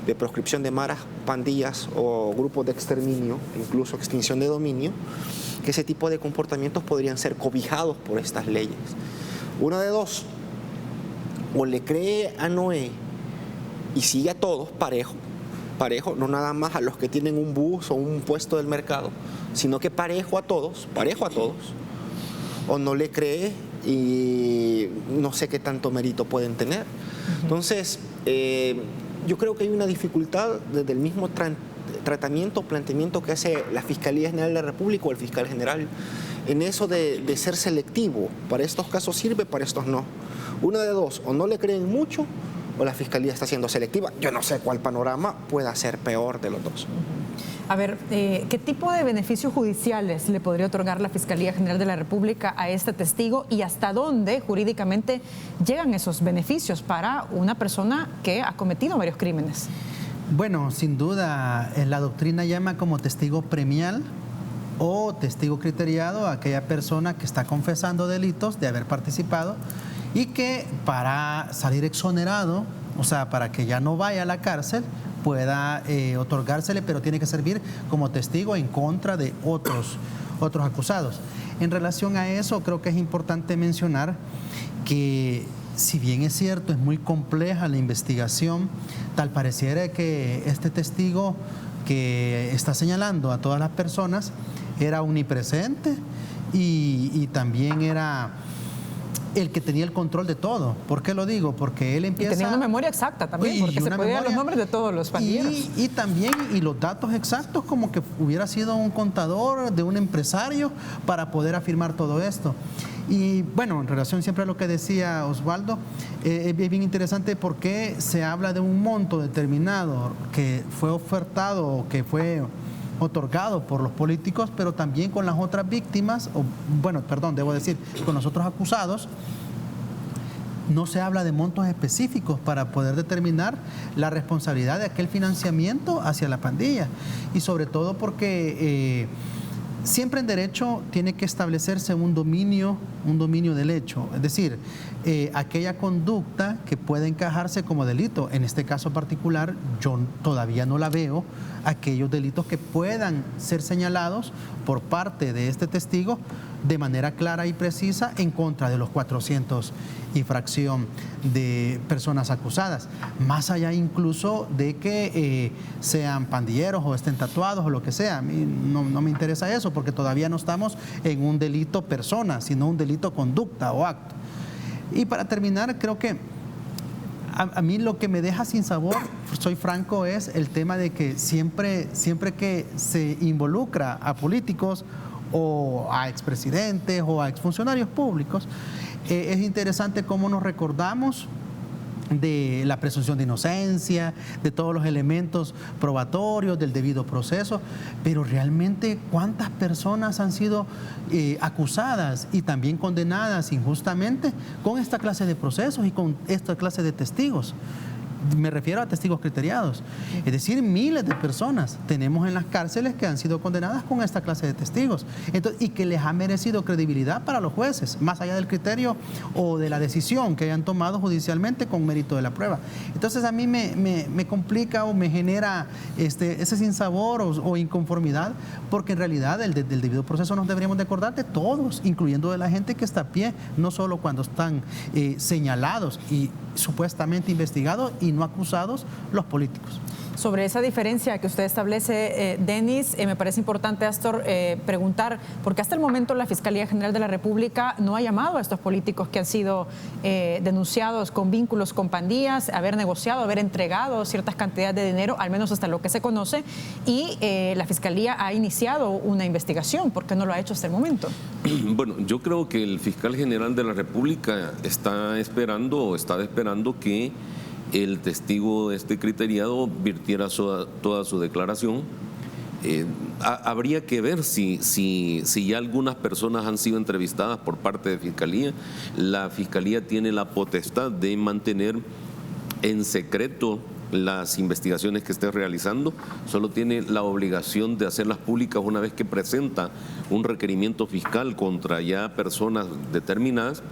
de proscripción de maras, pandillas o grupos de exterminio, incluso extinción de dominio, que ese tipo de comportamientos podrían ser cobijados por estas leyes. Una de dos, o le cree a Noé y sigue a todos parejo, no nada más a los que tienen un bus o un puesto del mercado, sino que parejo a todos, o no le cree y no sé qué tanto mérito pueden tener. Entonces, yo creo que hay una dificultad desde el mismo planteamiento que hace la Fiscalía General de la República o el fiscal general, en eso de ser selectivo. Para estos casos sirve, para estos no. Una de dos, o no le creen mucho, o la Fiscalía está siendo selectiva. Yo no sé cuál panorama pueda ser peor de los dos. A ver, ¿qué tipo de beneficios judiciales le podría otorgar la Fiscalía General de la República a este testigo y hasta dónde jurídicamente llegan esos beneficios para una persona que ha cometido varios crímenes? Bueno, sin duda, la doctrina llama como testigo premial o testigo criteriado a aquella persona que está confesando delitos de haber participado y que para salir exonerado, o sea, para que ya no vaya a la cárcel, pueda otorgársele, pero tiene que servir como testigo en contra de otros acusados. En relación a eso, creo que es importante mencionar que si bien es cierto, es muy compleja la investigación, tal pareciera que este testigo que está señalando a todas las personas era omnipresente y también era el que tenía el control de todo. ¿Por qué lo digo? Porque él empieza... Y tenía una memoria exacta también, porque se podían los nombres de todos los pandilleros. Y también, y los datos exactos, como que hubiera sido un contador de un empresario para poder afirmar todo esto. Y bueno, en relación siempre a lo que decía Osvaldo, es bien interesante porque se habla de un monto determinado que fue ofertado o que fue otorgado por los políticos, pero también con las otras víctimas, con los otros acusados. No se habla de montos específicos para poder determinar la responsabilidad de aquel financiamiento hacia la pandilla. Y sobre todo porque siempre en derecho tiene que establecerse un dominio del hecho. Es decir, aquella conducta que puede encajarse como delito. En este caso particular, yo todavía no la veo. Aquellos delitos que puedan ser señalados por parte de este testigo de manera clara y precisa en contra de los 400 y fracción de personas acusadas, más allá incluso de que sean pandilleros o estén tatuados o lo que sea. A mí no me interesa eso, porque todavía no estamos en un delito persona, sino un delito conducta o acto. Y para terminar, creo que a mí lo que me deja sin sabor, soy franco, es el tema de que siempre que se involucra a políticos o a expresidentes o a exfuncionarios públicos, es interesante cómo nos recordamos de la presunción de inocencia, de todos los elementos probatorios, del debido proceso, pero realmente ¿cuántas personas han sido acusadas y también condenadas injustamente con esta clase de procesos y con esta clase de testigos? Me refiero a testigos criteriados, es decir, miles de personas tenemos en las cárceles que han sido condenadas con esta clase de testigos. Entonces, y que les ha merecido credibilidad para los jueces, más allá del criterio o de la decisión que hayan tomado judicialmente con mérito de la prueba. Entonces a mí me complica o me genera ese sinsabor o inconformidad, porque en realidad del debido proceso nos deberíamos de acordar de todos, incluyendo de la gente que está a pie, no solo cuando están señalados y supuestamente investigados y no acusados los políticos. Sobre esa diferencia que usted establece, Denis, me parece importante, Astor, preguntar, porque hasta el momento la Fiscalía General de la República no ha llamado a estos políticos que han sido denunciados con vínculos con pandillas, haber negociado, haber entregado ciertas cantidades de dinero, al menos hasta lo que se conoce, y la Fiscalía ha iniciado una investigación. ¿Por qué no lo ha hecho hasta el momento? Bueno, yo creo que el Fiscal General de la República está esperando que el testigo criteriado virtiera toda su declaración. Habría que ver si ya algunas personas han sido entrevistadas por parte de Fiscalía. La Fiscalía tiene la potestad de mantener en secreto las investigaciones que esté realizando, solo tiene la obligación de hacerlas públicas una vez que presenta un requerimiento fiscal contra ya personas determinadas.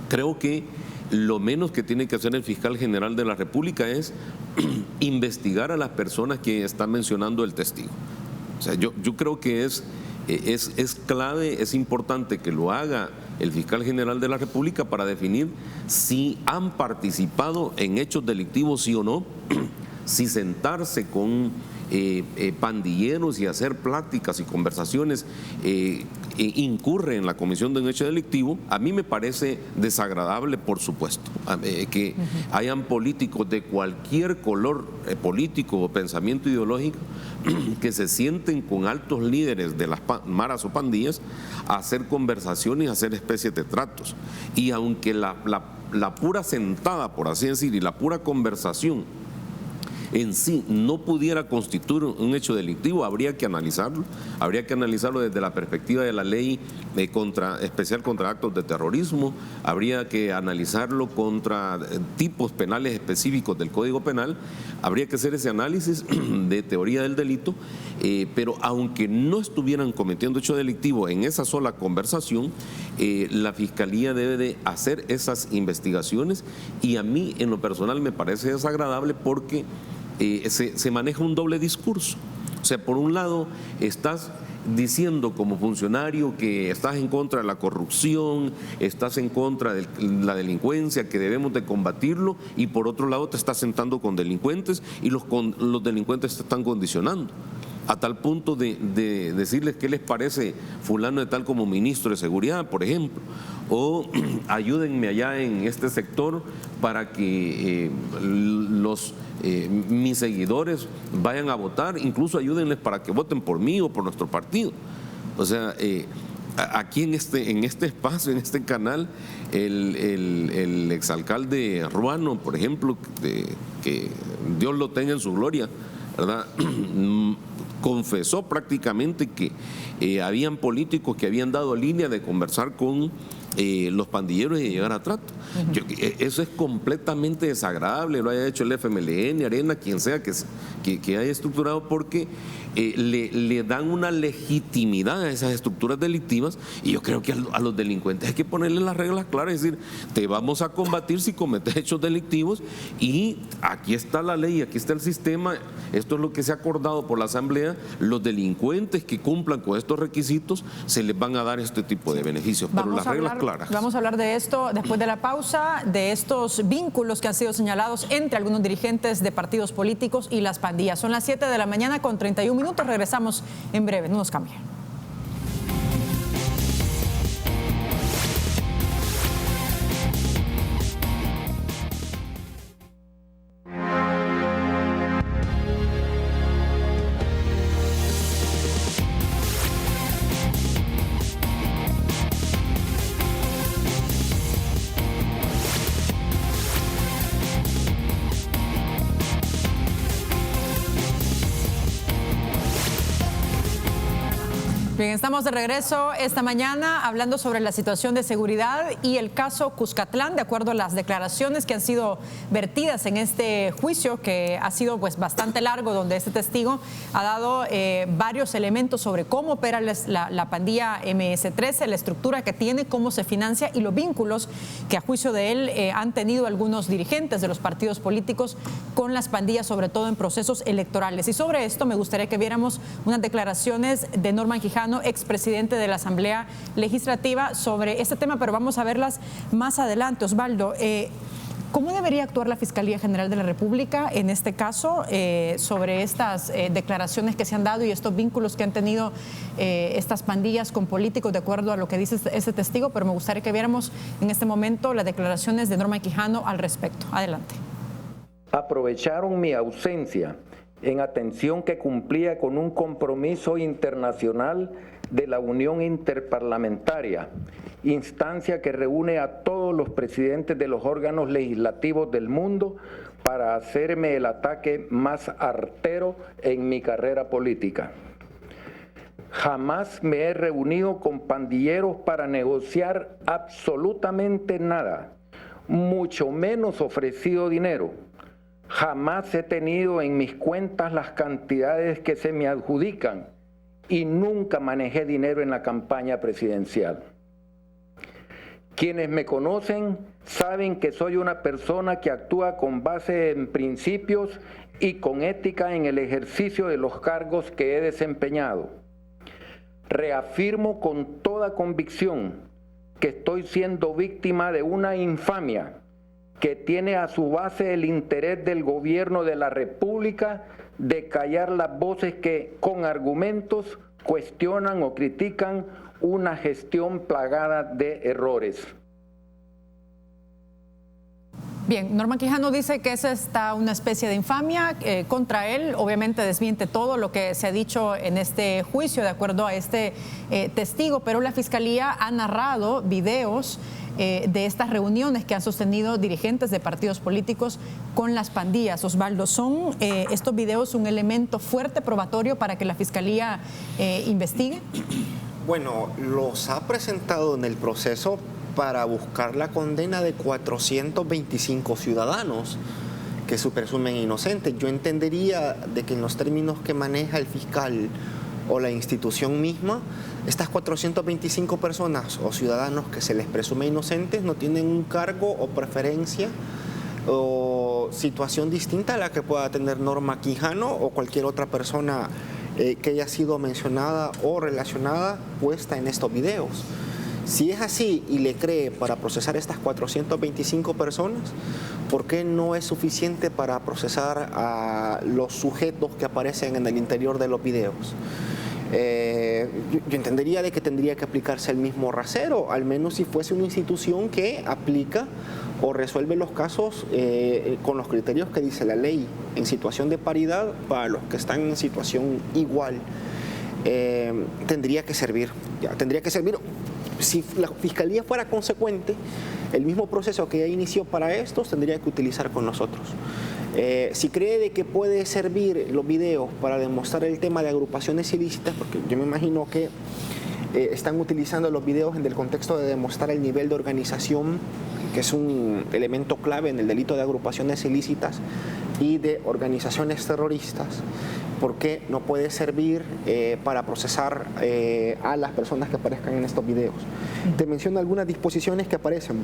Creo que lo menos que tiene que hacer el Fiscal General de la República es investigar a las personas que está mencionando el testigo. O sea, yo creo que es clave, es importante que lo haga el Fiscal General de la República para definir si han participado en hechos delictivos, sí o no, si sentarse con pandilleros y hacer pláticas y conversaciones incurre en la comisión de un hecho delictivo. A mí me parece desagradable, por supuesto, que hayan políticos de cualquier color político o pensamiento ideológico que se sienten con altos líderes de las maras o pandillas a hacer conversaciones, a hacer especies de tratos. Y aunque la pura sentada, por así decir, y la pura conversación en sí no pudiera constituir un hecho delictivo, habría que analizarlo desde la perspectiva de la ley especial contra actos de terrorismo, habría que analizarlo contra tipos penales específicos del Código Penal, habría que hacer ese análisis de teoría del delito, pero aunque no estuvieran cometiendo hecho delictivo en esa sola conversación, la Fiscalía debe de hacer esas investigaciones, y a mí en lo personal me parece desagradable porque se maneja un doble discurso. O sea, por un lado estás diciendo como funcionario que estás en contra de la corrupción, estás en contra de la delincuencia, que debemos de combatirlo, y por otro lado te estás sentando con delincuentes y los delincuentes te están condicionando, a tal punto de decirles qué les parece fulano de tal como ministro de seguridad, por ejemplo, o ayúdenme allá en este sector para que mis seguidores vayan a votar, incluso ayúdenles para que voten por mí o por nuestro partido. O sea, aquí en este espacio, en este canal, el exalcalde Ruano, por ejemplo, que Dios lo tenga en su gloria, ¿verdad?, confesó prácticamente que habían políticos que habían dado línea de conversar con los pandilleros y de llegar a trato. Eso es completamente desagradable, lo haya hecho el FMLN, Arena, quien sea que haya estructurado, porque le dan una legitimidad a esas estructuras delictivas, y yo creo que a los delincuentes hay que ponerle las reglas claras, es decir, te vamos a combatir si cometes hechos delictivos, y aquí está la ley, aquí está el sistema, esto es lo que se ha acordado por la Asamblea, los delincuentes que cumplan con estos requisitos se les van a dar este tipo de beneficios, pero las reglas claras. Vamos a hablar de esto después de la pausa, de estos vínculos que han sido señalados entre algunos dirigentes de partidos políticos y las pandillas. Son las 7 de la mañana con 31 minutos, regresamos en breve, no nos cambien. Bien, estamos de regreso esta mañana hablando sobre la situación de seguridad y el caso Cuscatlán, de acuerdo a las declaraciones que han sido vertidas en este juicio, que ha sido pues bastante largo, donde este testigo ha dado varios elementos sobre cómo opera la pandilla MS-13, la estructura que tiene, cómo se financia y los vínculos que a juicio de él han tenido algunos dirigentes de los partidos políticos con las pandillas, sobre todo en procesos electorales. Y sobre esto me gustaría que viéramos unas declaraciones de Norman Quijano, expresidente de la Asamblea Legislativa, sobre este tema, pero vamos a verlas más adelante. Osvaldo, ¿cómo debería actuar la Fiscalía General de la República en este caso sobre estas declaraciones que se han dado y estos vínculos que han tenido estas pandillas con políticos, de acuerdo a lo que dice ese testigo? Pero me gustaría que viéramos en este momento las declaraciones de Norman Quijano al respecto. Adelante. Aprovecharon mi ausencia en atención que cumplía con un compromiso internacional de la Unión Interparlamentaria, instancia que reúne a todos los presidentes de los órganos legislativos del mundo para hacerme el ataque más artero en mi carrera política. Jamás me he reunido con pandilleros para negociar absolutamente nada, mucho menos ofrecido dinero. Jamás he tenido en mis cuentas las cantidades que se me adjudican y nunca manejé dinero en la campaña presidencial. Quienes me conocen saben que soy una persona que actúa con base en principios y con ética en el ejercicio de los cargos que he desempeñado. Reafirmo con toda convicción que estoy siendo víctima de una infamia que tiene a su base el interés del gobierno de la República de callar las voces que, con argumentos, cuestionan o critican una gestión plagada de errores. Bien, Norman Quijano dice que esa está una especie de infamia contra él. Obviamente desmiente todo lo que se ha dicho en este juicio, de acuerdo a este testigo, pero la Fiscalía ha narrado videos de estas reuniones que han sostenido dirigentes de partidos políticos con las pandillas. Osvaldo, ¿son estos videos un elemento fuerte probatorio para que la Fiscalía investigue? Bueno, los ha presentado en el proceso para buscar la condena de 425 ciudadanos que se presumen inocentes. Yo entendería de que en los términos que maneja el fiscal o la institución misma, estas 425 personas o ciudadanos que se les presume inocentes no tienen un cargo o preferencia o situación distinta a la que pueda tener Norma Quijano o cualquier otra persona que haya sido mencionada o relacionada puesta en estos videos. Si es así y le cree para procesar estas 425 personas, ¿por qué no es suficiente para procesar a los sujetos que aparecen en el interior de los videos? Yo entendería de que tendría que aplicarse el mismo rasero, al menos si fuese una institución que aplica o resuelve los casos con los criterios que dice la ley, en situación de paridad para los que están en situación igual. Tendría que servir. Si la Fiscalía fuera consecuente, el mismo proceso que ya inició para estos tendría que utilizar con nosotros. Si cree de que puede servir los videos para demostrar el tema de agrupaciones ilícitas, porque yo me imagino que están utilizando los videos en el contexto de demostrar el nivel de organización, que es un elemento clave en el delito de agrupaciones ilícitas y de organizaciones terroristas, ¿por qué no puede servir para procesar a las personas que aparezcan en estos videos? Te menciono algunas disposiciones que aparecen.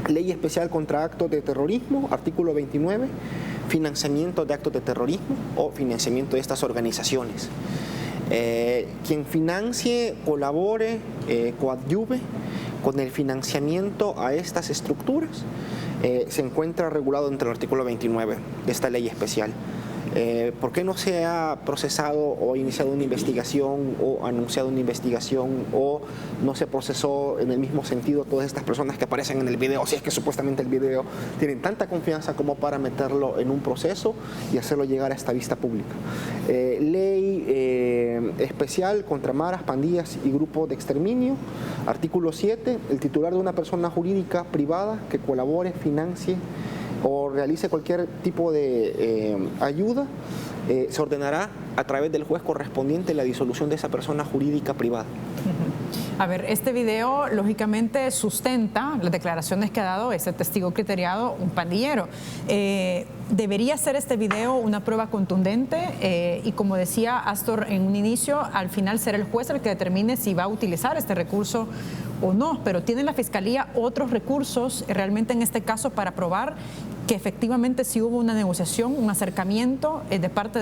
Ley especial contra actos de terrorismo, artículo 29, financiamiento de actos de terrorismo o financiamiento de estas organizaciones. Quien financie, colabore, coadyuve con el financiamiento a estas estructuras se encuentra regulado entre el artículo 29 de esta ley especial. ¿Por qué no se ha procesado o iniciado una investigación o anunciado una investigación o no se procesó en el mismo sentido todas estas personas que aparecen en el video? Si es que supuestamente el video tienen tanta confianza como para meterlo en un proceso y hacerlo llegar a esta vista pública. Ley especial contra maras, pandillas y grupos de exterminio. Artículo 7. El titular de una persona jurídica privada que colabore, financie o realice cualquier tipo de ayuda, se ordenará a través del juez correspondiente la disolución de esa persona jurídica privada. A ver, este video lógicamente sustenta las declaraciones que ha dado ese testigo criteriado, un pandillero. ¿Debería ser este video una prueba contundente? Y como decía Astor en un inicio, al final será el juez el que determine si va a utilizar este recurso o no, pero ¿tiene la Fiscalía otros recursos realmente en este caso para probar que efectivamente sí hubo una negociación, un acercamiento de parte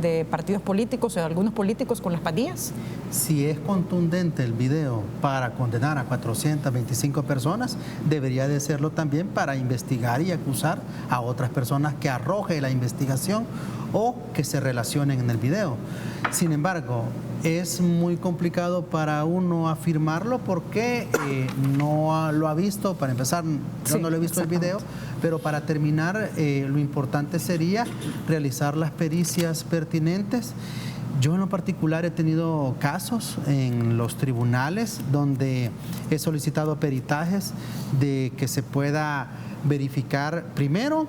de partidos políticos o de algunos políticos con las pandillas? Si es contundente el video para condenar a 425 personas, debería de serlo también para investigar y acusar a otras personas que arroje la investigación o que se relacionen en el video. Sin embargo, es muy complicado para uno afirmarlo porque no lo ha visto. Para empezar, yo no lo he visto el video, pero para terminar, lo importante sería realizar las pericias pertinentes. Yo en lo particular he tenido casos en los tribunales donde he solicitado peritajes de que se pueda verificar primero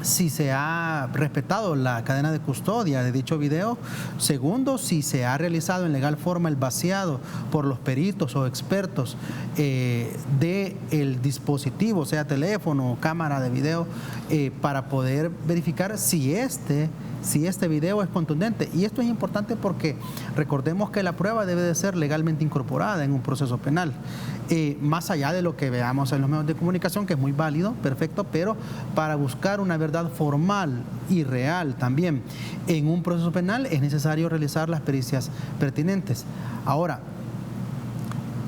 si se ha respetado la cadena de custodia de dicho video. Segundo, si se ha realizado en legal forma el vaciado por los peritos o expertos del dispositivo, sea teléfono o cámara de video, para poder verificar si este video es contundente. Y esto es importante porque recordemos que la prueba debe de ser legalmente incorporada en un proceso penal. Más allá de lo que veamos en los medios de comunicación, que es muy válido, perfecto, pero para buscar una verdad formal y real también en un proceso penal es necesario realizar las pericias pertinentes. Ahora,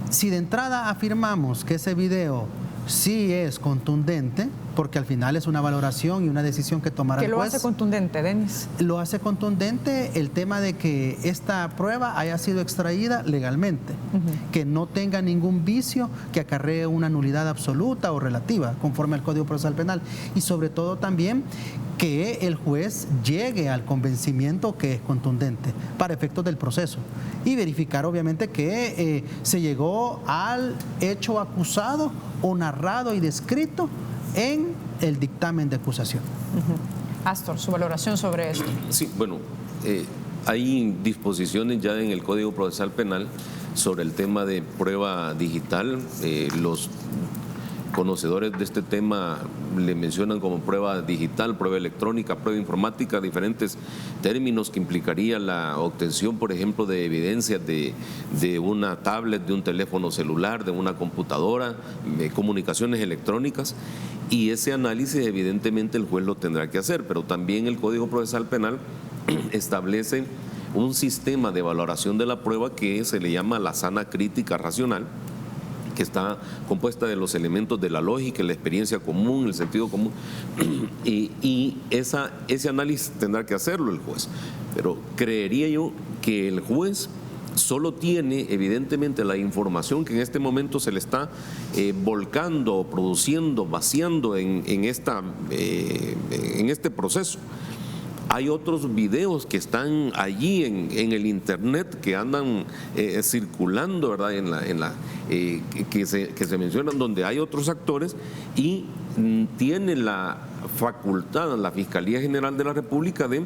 si de entrada afirmamos que ese video sí es contundente, porque al final es una valoración y una decisión que tomará el juez. ¿Qué lo hace contundente, Denis? Lo hace contundente el tema de que esta prueba haya sido extraída legalmente, que no tenga ningún vicio que acarree una nulidad absoluta o relativa, conforme al Código Procesal Penal, y sobre todo también que el juez llegue al convencimiento que es contundente para efectos del proceso y verificar obviamente que se llegó al hecho acusado o narrado y descrito en el dictamen de acusación. Astor, su valoración sobre esto. Sí, bueno, hay disposiciones ya en el Código Procesal Penal sobre el tema de prueba digital. Los conocedores de este tema le mencionan como prueba digital, prueba electrónica, prueba informática, diferentes términos que implicaría la obtención, por ejemplo, de evidencias de una tablet, de un teléfono celular, de una computadora, de comunicaciones electrónicas, y ese análisis evidentemente el juez lo tendrá que hacer, pero también el Código Procesal Penal establece un sistema de valoración de la prueba que se le llama la sana crítica racional, que está compuesta de los elementos de la lógica, la experiencia común, el sentido común, y ese análisis tendrá que hacerlo el juez. Pero creería yo que el juez solo tiene evidentemente la información que en este momento se le está volcando, produciendo, vaciando en este proceso. Hay otros videos que están allí en el internet que andan circulando, ¿verdad? Que se mencionan, donde hay otros actores, y tiene la facultad la Fiscalía General de la República de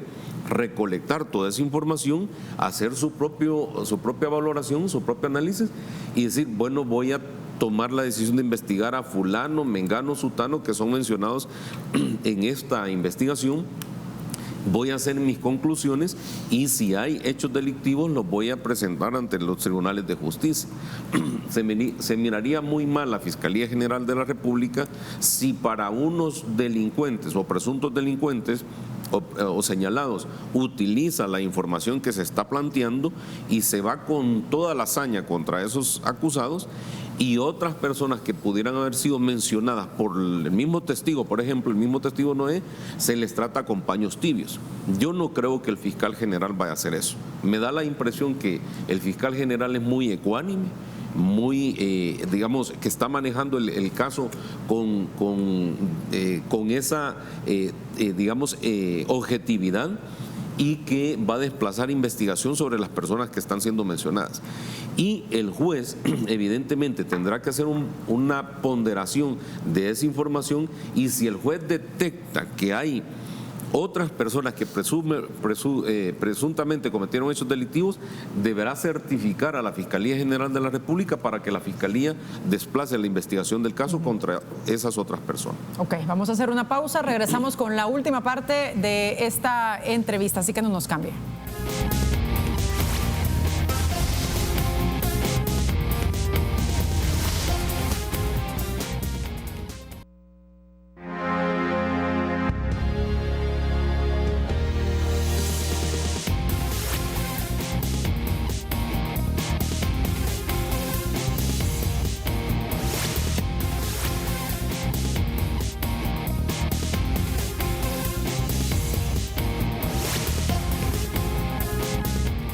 recolectar toda esa información, hacer su propia valoración, su propio análisis y decir, bueno, voy a tomar la decisión de investigar a fulano, mengano, sutano, que son mencionados en esta investigación. Voy a hacer mis conclusiones y si hay hechos delictivos los voy a presentar ante los tribunales de justicia. Se miraría muy mal la Fiscalía General de la República si para unos delincuentes o presuntos delincuentes o señalados utiliza la información que se está planteando y se va con toda la hazaña contra esos acusados, y otras personas que pudieran haber sido mencionadas por el mismo testigo, por ejemplo, el mismo testigo Noé, se les trata con paños tibios. Yo no creo que el fiscal general vaya a hacer eso. Me da la impresión que el fiscal general es muy ecuánime, muy, digamos, que está manejando el caso con esa, digamos, objetividad, y que va a desplazar investigación sobre las personas que están siendo mencionadas. Y el juez evidentemente tendrá que hacer una ponderación de esa información, y si el juez detecta que hay otras personas que presuntamente cometieron hechos delictivos, deberá certificar a la Fiscalía General de la República para que la Fiscalía desplace la investigación del caso contra esas otras personas. Ok, vamos a hacer una pausa, regresamos con la última parte de esta entrevista, así que no nos cambie.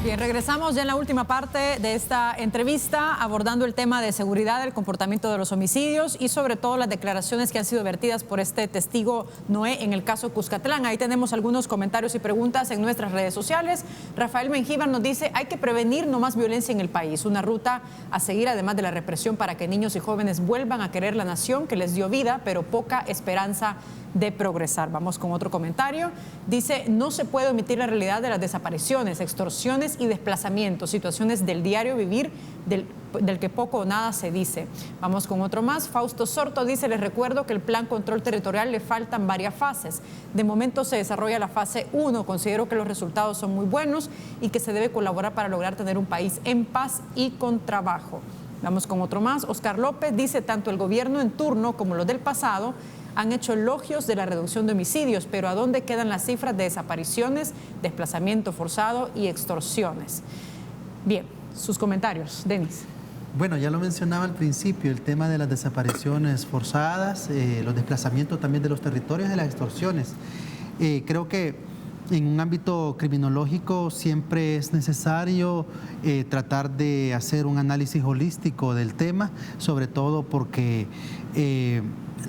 Bien, regresamos ya en la última parte de esta entrevista abordando el tema de seguridad, el comportamiento de los homicidios y sobre todo las declaraciones que han sido vertidas por este testigo Noé en el caso Cuscatlán. Ahí tenemos algunos comentarios y preguntas en nuestras redes sociales. Rafael Mengíbar nos dice, hay que prevenir no más violencia en el país, una ruta a seguir además de la represión para que niños y jóvenes vuelvan a querer la nación que les dio vida, pero poca esperanza de progresar. Vamos con otro comentario. Dice, no se puede omitir la realidad de las desapariciones, extorsiones y desplazamientos, situaciones del diario vivir del que poco o nada se dice. Vamos con otro más. Fausto Sorto dice, les recuerdo que el plan control territorial le faltan varias fases. De momento se desarrolla la fase 1. Considero que los resultados son muy buenos y que se debe colaborar para lograr tener un país en paz y con trabajo. Vamos con otro más. Oscar López dice, tanto el gobierno en turno como los del pasado han hecho elogios de la reducción de homicidios, pero ¿a dónde quedan las cifras de desapariciones, desplazamiento forzado y extorsiones? Bien, sus comentarios, Denis. Bueno, ya lo mencionaba al principio, el tema de las desapariciones forzadas, los desplazamientos también de los territorios, de las extorsiones. Creo que en un ámbito criminológico siempre es necesario tratar de hacer un análisis holístico del tema, sobre todo porque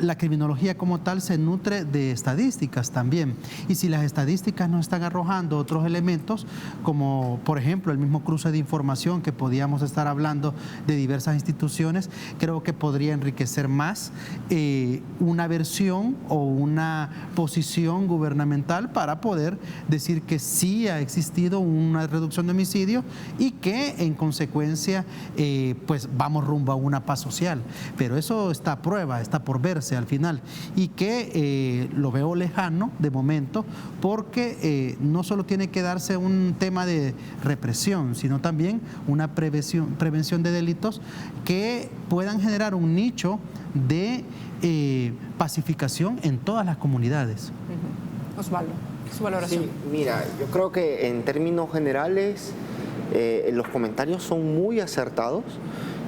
la criminología como tal se nutre de estadísticas también, y si las estadísticas no están arrojando otros elementos, como por ejemplo el mismo cruce de información que podíamos estar hablando de diversas instituciones, creo que podría enriquecer más una versión o una posición gubernamental para poder decir que sí ha existido una reducción de homicidios y que en consecuencia pues vamos rumbo a una paz social, pero eso está a prueba, está por verse al final, y que lo veo lejano de momento, porque no solo tiene que darse un tema de represión, sino también una prevención de delitos que puedan generar un nicho de pacificación en todas las comunidades. Osvaldo. Su valoración. Sí, mira, yo creo que en términos generales los comentarios son muy acertados.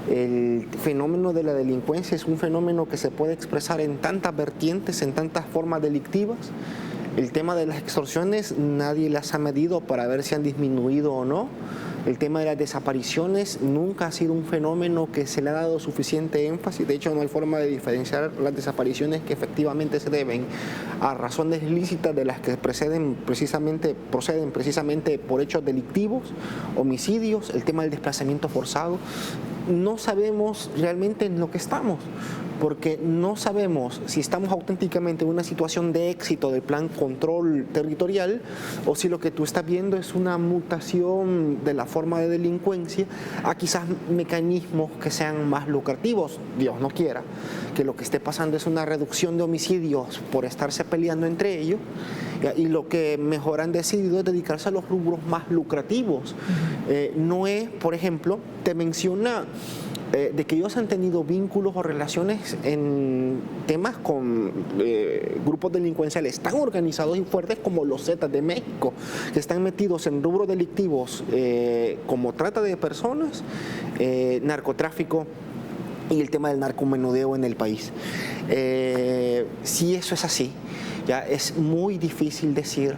El fenómeno de la delincuencia es un fenómeno que se puede expresar en tantas vertientes, en tantas formas delictivas. El tema de las extorsiones nadie las ha medido para ver si han disminuido o no. El tema de las desapariciones nunca ha sido un fenómeno que se le ha dado suficiente énfasis. De hecho, no hay forma de diferenciar las desapariciones que efectivamente se deben a razones ilícitas de las que proceden precisamente por hechos delictivos, homicidios, el tema del desplazamiento forzado. No sabemos realmente en lo que estamos, porque no sabemos si estamos auténticamente en una situación de éxito del plan control territorial o si lo que tú estás viendo es una mutación de la forma de delincuencia a quizás mecanismos que sean más lucrativos. Dios no quiera que lo que esté pasando es una reducción de homicidios por estarse peleando entre ellos, y lo que mejor han decidido es dedicarse a los rubros más lucrativos. No es, por ejemplo, te menciona de que ellos han tenido vínculos o relaciones en temas con grupos delincuenciales tan organizados y fuertes como los Zetas de México, que están metidos en rubros delictivos como trata de personas, narcotráfico y el tema del narcomenudeo en el país. Si eso es así, ya es muy difícil decir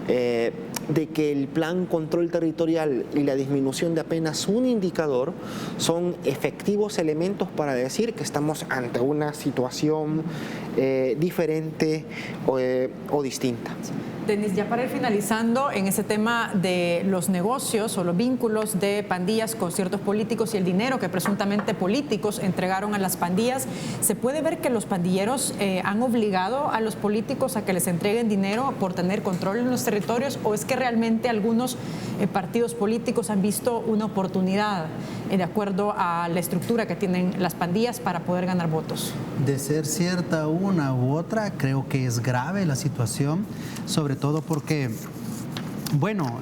de que el plan control territorial y la disminución de apenas un indicador son efectivos elementos para decir que estamos ante una situación diferente o distinta. Denis, ya para ir finalizando en ese tema de los negocios o los vínculos de pandillas con ciertos políticos y el dinero que presuntamente políticos entregaron a las pandillas, ¿se puede ver que los pandilleros han obligado a los políticos a que les entreguen dinero por tener control en los territorios, o es que realmente algunos partidos políticos han visto una oportunidad de acuerdo a la estructura que tienen las pandillas para poder ganar votos? De ser cierta una u otra, creo que es grave la situación, sobre todo porque, bueno,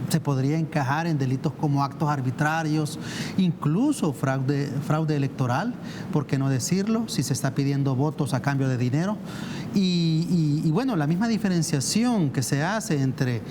se podría encajar en delitos como actos arbitrarios, incluso fraude electoral, ¿por qué no decirlo? Si se está pidiendo votos a cambio de dinero. Y bueno, la misma diferenciación que se hace entre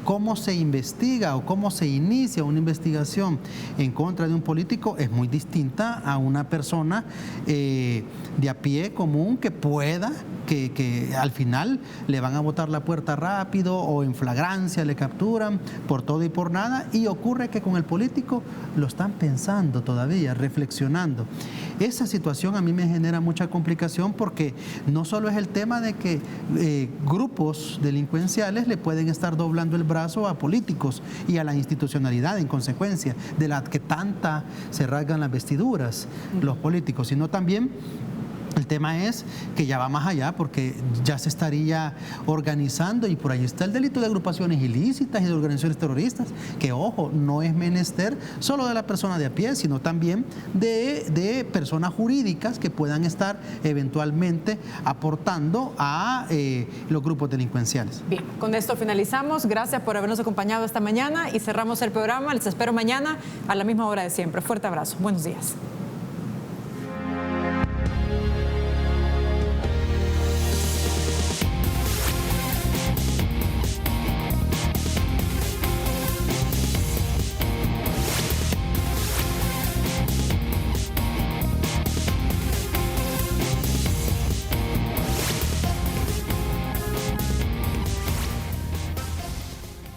cómo se investiga o cómo se inicia una investigación en contra de un político es muy distinta a una persona de a pie común que pueda, que al final le van a botar la puerta rápido o en flagrancia le capturan por todo y por nada, y ocurre que con el político lo están pensando todavía, reflexionando. Esa situación a mí me genera mucha complicación porque no solo es el tema de que grupos delincuenciales le pueden estar doblando el brazo a políticos y a la institucionalidad en consecuencia de la que tanta se rasgan las vestiduras los políticos, sino también el tema es que ya va más allá porque ya se estaría organizando, y por ahí está el delito de agrupaciones ilícitas y de organizaciones terroristas, que ojo, no es menester solo de la persona de a pie, sino también de personas jurídicas que puedan estar eventualmente aportando a los grupos delincuenciales. Bien, con esto finalizamos. Gracias por habernos acompañado esta mañana y cerramos el programa. Les espero mañana a la misma hora de siempre. Fuerte abrazo. Buenos días.